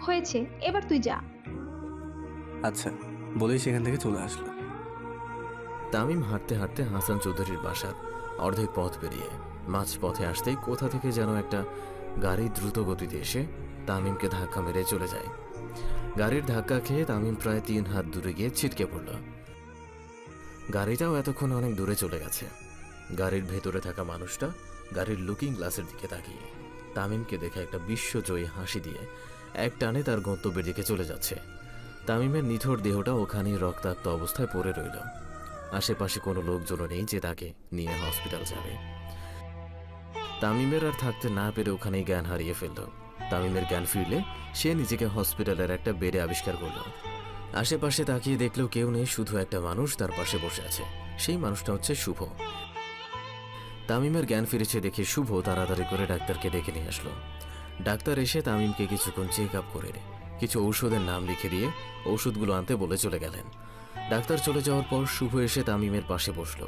হয়েছে, এবার তুই যা। আচ্ছা বলেই সেখান থেকে চলে আসলো। তামিম হাঁটতে হাঁটতে হাসান চৌধুরীর বাসার অর্ধেক পথ পেরিয়ে মাঝ পথে আসতেই কোথা থেকে যেন একটা গাড়ি দ্রুত গতিতে এসে তামিমকে ধাক্কা মেরে চলে যায়। গাড়ির ধাক্কা খেয়ে তামিম প্রায় 3 হাত দূরে গিয়ে ছিটকে পড়ল। গাড়িটাও এতক্ষণ অনেক দূরে চলে গেছে। গাড়ির ভেতরে থাকা মানুষটা গাড়ির লুকিং গ্লাসের দিকে তাকিয়ে তামিমকে দেখে একটা বিশ্বজয়ী হাসি দিয়ে এক টানে তার গন্তব্যের দিকে চলে যাচ্ছে। তামিমের নিথর দেহটা ওখানেই রক্তাক্ত অবস্থায় পড়ে রইল। আশেপাশে কোনো লোকজনও নেই যে তাকে নিয়ে হসপিটাল যাবে। তামিমের আর থাকতে না পেরে ওখানেই জ্ঞান হারিয়ে ফেলল। তামিমের জ্ঞান ফিরলে সে নিজেকে হসপিটালের একটা বেডে আবিষ্কার করল। আশেপাশে তাকিয়ে দেখলেও কেউ নেই, শুধু একটা মানুষ তার পাশে বসে আছে। সেই মানুষটা হচ্ছে শুভ। তামিমের জ্ঞান ফিরেছে দেখে শুভ তাড়াতাড়ি করে ডাক্তারকে ডেকে নিয়ে আসলো। ডাক্তার এসে তামিমকে কিছুক্ষণ চেক আপ করে কিছু ঔষধের নাম লিখে দিয়ে ওষুধগুলো আনতে বলে চলে গেলেন। ডাক্তার চলে যাওয়ার পর শুভ এসে তামিমের পাশে বসলো।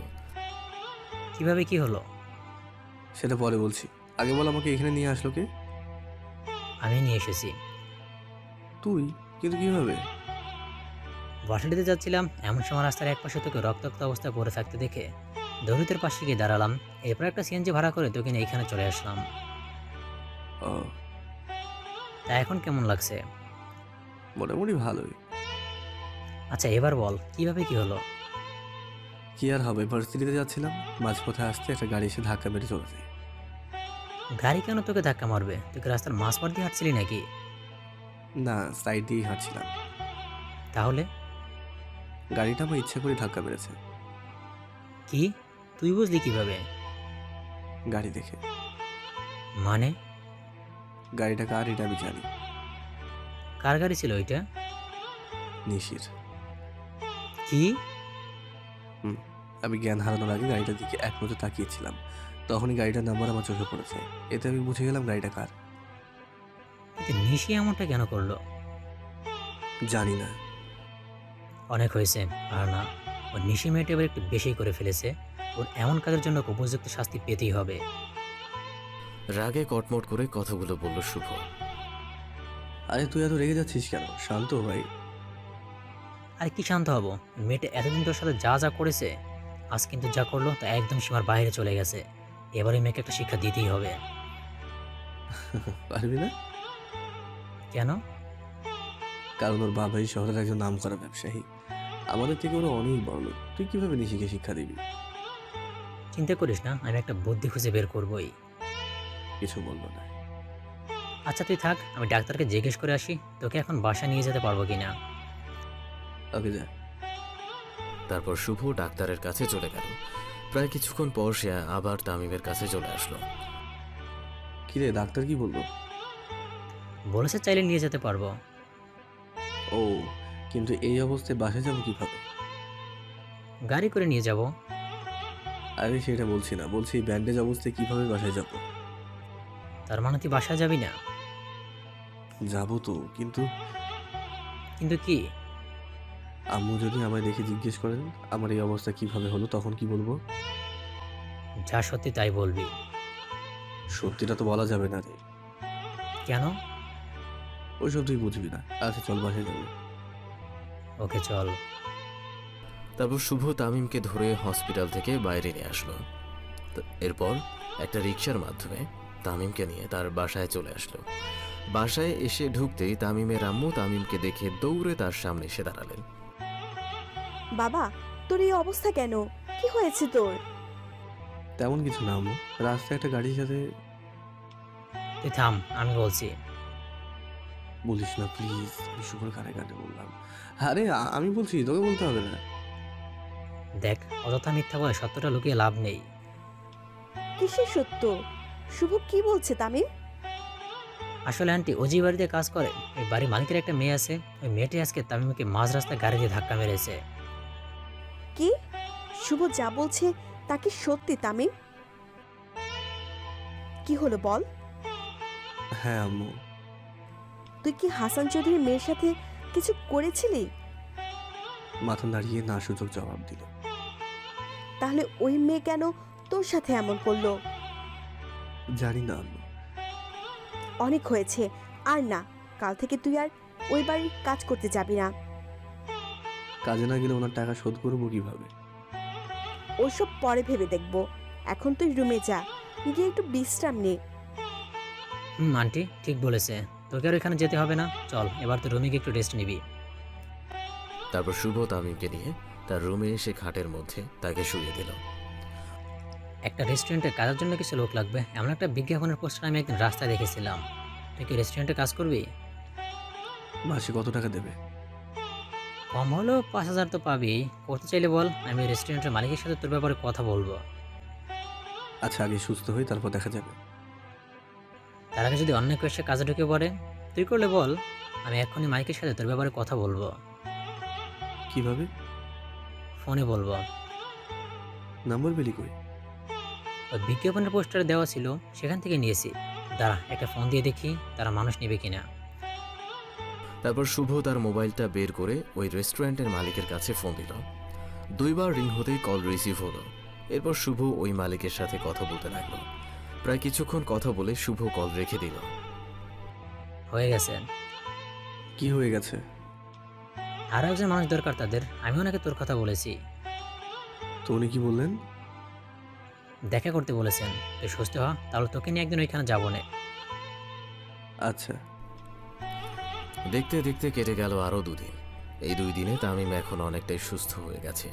কিভাবে কি হলো? সেটা পরে বলছি, আগে বল আমাকে এখানে নিয়ে আসলো কে? আমি নিয়ে এসেছি। তুই? কিন্তু কিভাবে? ভার্সিটিতে যাচ্ছিলাম, এমন সময় রাস্তার এক পাশে তোকে রক্তাক্ত অবস্থায় পড়ে থাকতে দেখে দৌড়িতের পাশে গিয়ে দাঁড়ালাম। এরপর একটা সিএনজি ভাড়া করে তোকে নিয়ে এখানে চলে আসলাম। ও, তা এখন কেমন লাগছে? মোটামুটি ভালোই। আচ্ছা এবার বল কিভাবে কি হলো? কি আর হবে, ভার্সিটিতে যাচ্ছিলাম, মাঝপথে আসতে একটা গাড়ি এসে ধাক্কা মেরে চলে যায়। গাড়ি কেন তোকে ধাক্কা মারবে? তুই কি রাস্তার মাঝপথ দিয়ে হাঁটছিলি নাকি? না, সাইড দিয়েই হাঁটছিলাম। তাহলে গাড়িটা আমার ইচ্ছা করে ধাক্কা মেরেছে। কি তুই বুঝলি কিভাবে? গাড়ি দেখে। মানে গাড়িটা কার এটা আমি জানি। কার গাড়ি ছিল ওইটা? নিশির। কি? আমি জ্ঞান হারানোর আগে গাড়িটার দিকে এক নজর তাকিয়েছিলাম, তখনই গাড়িটার নাম্বার আমার চোখে পড়েছে। এতে আমি বুঝে গেলাম গাড়িটা কার। কিন্তু নিশি এমনটা কেন করলো? জানি না। অনেক হয়েছে। আর না, ওর নিশি মেয়েটা এবার একটু বেশি করে ফেলেছে। ওর এমন কাজের জন্য ওকে উপযুক্ত শাস্তি পেতেই হবে। রাগে কটমট করে কথাগুলো বলল শুভ। আরে তুই এত রেগে যাচ্ছিস কেন? শান্ত হ ভাই। আর কি শান্ত হব? মেয়েটা এতদিন তোর সাথে যা যা করেছে, আজ কিন্তু যা করলো তা একদম সীমার বাইরে চলে গেছে। এবারে মেয়েকে একটা শিক্ষা দিতেই হবে। পারবি না? কেন? কারণ ওর বাবাই শহরের একজন নামকরা ব্যবসায়ী, আমাদের থেকে ওরা অনেক বড় লোক। তুই কিভাবে নিশিকে শিক্ষা দিবি? চিন্তা করিস না, আমি একটা বুদ্ধি খুঁজে বের করবই। কিছু বলবো না। আচ্ছা তুই থাক, আমি ডাক্তারকে জিজ্ঞেস করে আসি তোকে এখন বাসা নিয়ে যেতে পারবো কিনা। ওকে যা। তারপর শুভ ডাক্তারের কাছে চলে গেল। প্রায় কিছুক্ষণ পর সে আবার তামিমের কাছে চলে আসলো। কিরে, ডাক্তার কি বললো? বলেছে চাইলে নিয়ে যেতে পারবো। ও, কিন্তু এই অবস্থায় বাসায় যাবো কিভাবে? গাড়ি করে নিয়ে যাব। আরে সেটা বলছি না, বলছি ব্যান্ডেজ অবস্থায় কিভাবে বাসায় যাব? তার মানে তুই বাসায় যাবি না? যাবো তো, কিন্তু কিন্তু কি? আম্মু যদি আমায় দেখে জিজ্ঞেস করেন আমার এই অবস্থা কিভাবে হলো, তখন কি বলবো? যা সত্যি তাই বলবি। সত্যিটা তো বলা যাবে না রে। কেন? ওইসব তুই বুঝবি না। আচ্ছা চল বাসায় যাবো। ওকে চল। তারপর শুভ তামিমকে ধরে হসপিটাল থেকে বাইরে নিয়ে আসলো। এরপর একটা রিক্সার মাধ্যমে তামিমকে নিয়ে তার বাসায় চলে আসলো। বাসায় এসে ঢুকতেই তামিমের আম্মু তামিমকে দেখে দৌড়ে তার সামনে এসে দাঁড়ালেন। বাবা, তোর এই অবস্থা কেন? কি হয়েছে তোর? তেমন কিছু না আম্মু, রাস্তায় একটা গাড়ির সাথে। তুই থাম, আমি বলছি। বলিস না প্লিজ, আমি শুভর কানে কানে বললাম। আরে আমি বলছি, তোকে বলতে হবে না। দেখ, অযথা মিথ্যা বলে সত্যটা লুকিয়ে লাভ নেই। কিসের সত্য? শুভ কি বলছে তামিম? আসলে আন্টি ও যে বাড়িতে কাজ করে, ওই বাড়ির মালিকের একটা মেয়ে আছে। ওই মেয়েটি আজকে তামিমকে মাঝ রাস্তায় গাড়ি দিয়ে ধাক্কা মেরেছে। কি? শুভ যা বলছে তা কি সত্যি তামিম? কি হলো বল? হ্যাঁ আম্মু। তুই কি হাসান চৌধুরীর মেয়ের সাথে কিছু করেছিলি? মাথা নাড়িয়ে না সুযোগ জবাব দিল। তাহলে ওই মেয়ে কেন তোর সাথে এমন করলো? জানি না আম্মু। অনেক হয়েছে, আর না, কাল থেকে তুই আর ওই বাড়ির কাজ করতে যাবি না। কাজে না গেলে ওনার টাকা শোধ করবো কিভাবে? ওসব পরে ভেবে দেখবো। এখন তুই রুমে যা, গিয়ে একটু বিশ্রাম নে। আন্টি ঠিক বলেছে, তোকে আর এখানে যেতে হবে না। চল এবার তো রুমে গিয়ে একটু রেস্ট নিবি। তারপর শুভ তামিমকে নিয়ে তার রুমে এসে খাটের মধ্যে তাকে শুইয়ে দিল। একটা রেস্টুরেন্টে কাজের জন্য কিছু লোক লাগবে, এমন একটা বিজ্ঞাপনের পোস্টার আমি একদিন রাস্তায় দেখেছিলাম। তুই কি রেস্টুরেন্টে কাজ করবি? মাসে কত টাকা দেবে? কম হলেও 5,000 তো পাবি। করতে চাইলে বল, আমি রেস্টুরেন্টের মালিকের সাথে তোর ব্যাপারে কথা বলবো। আচ্ছা আগে সুস্থ হই, তারপর দেখা যাবে। তার আগে যদি অন্য কেউ এসে কাজে ঢুকে পড়ে, তুই করলে বল, আমি এক্ষুনি মালিকের সাথে তোর ব্যাপারে কথা বলবো। কিভাবে? ফোনে বলবো। নাম্বার পেলি কই? ওই বিজ্ঞাপনের পোস্টারে দেওয়া ছিল, সেখান থেকে নিয়েছি। দাঁড়া একটা ফোন দিয়ে দেখি তারা মানুষ নেবে কিনা। তারপর শুভ তার মোবাইলটা বের করে ওই রেস্টুরেন্টের মালিকের কাছে ফোন দিল। 2 বার রিং হতেই কল রিসিভ হলো। এরপর শুভ ওই মালিকের সাথে কথা বলতে লাগলো। প্রায় কিছুক্ষণ কথা বলে শুভ কল রেখে দিল। হয়ে গেছে। কি হয়ে গেছে? আরও একজন মানুষ দরকার তাদের, আমিও নাকি তোর কথা বলেছি। তো উনি কি বললেন? দেখা করতে বলেছেন, তুই সুস্থ হ, তাহলে তোকে নিয়ে একদিন ওইখানে যাবো না। আচ্ছা। দেখতে দেখতে কেটে গেল আরও 2 দিন। এই 2 দিনে তামিম এখন অনেকটাই সুস্থ হয়ে গেছে।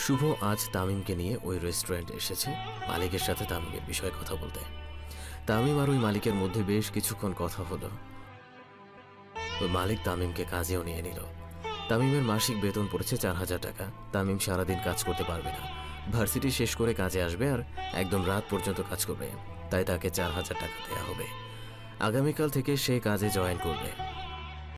শুভ আজ তামিমকে নিয়ে ওই রেস্টুরেন্টে এসেছে মালিকের সাথে তামিমের বিষয়ে কথা বলতে। তামিম আর ওই মালিকের মধ্যে বেশ কিছুক্ষণ কথা হলো। ওই মালিক তামিমকে কাজেও নিয়ে নিল। তামিমের মাসিক বেতন পড়েছে 4000 টাকা। তামিম সারাদিন কাজ করতে পারবে না, ভার্সিটি শেষ করে কাজে আসবে আর একদম রাত পর্যন্ত কাজ করবে, তাই তাকে 4000 টাকা দেওয়া হবে। আগামীকাল থেকে সে কাজে জয়েন করবে।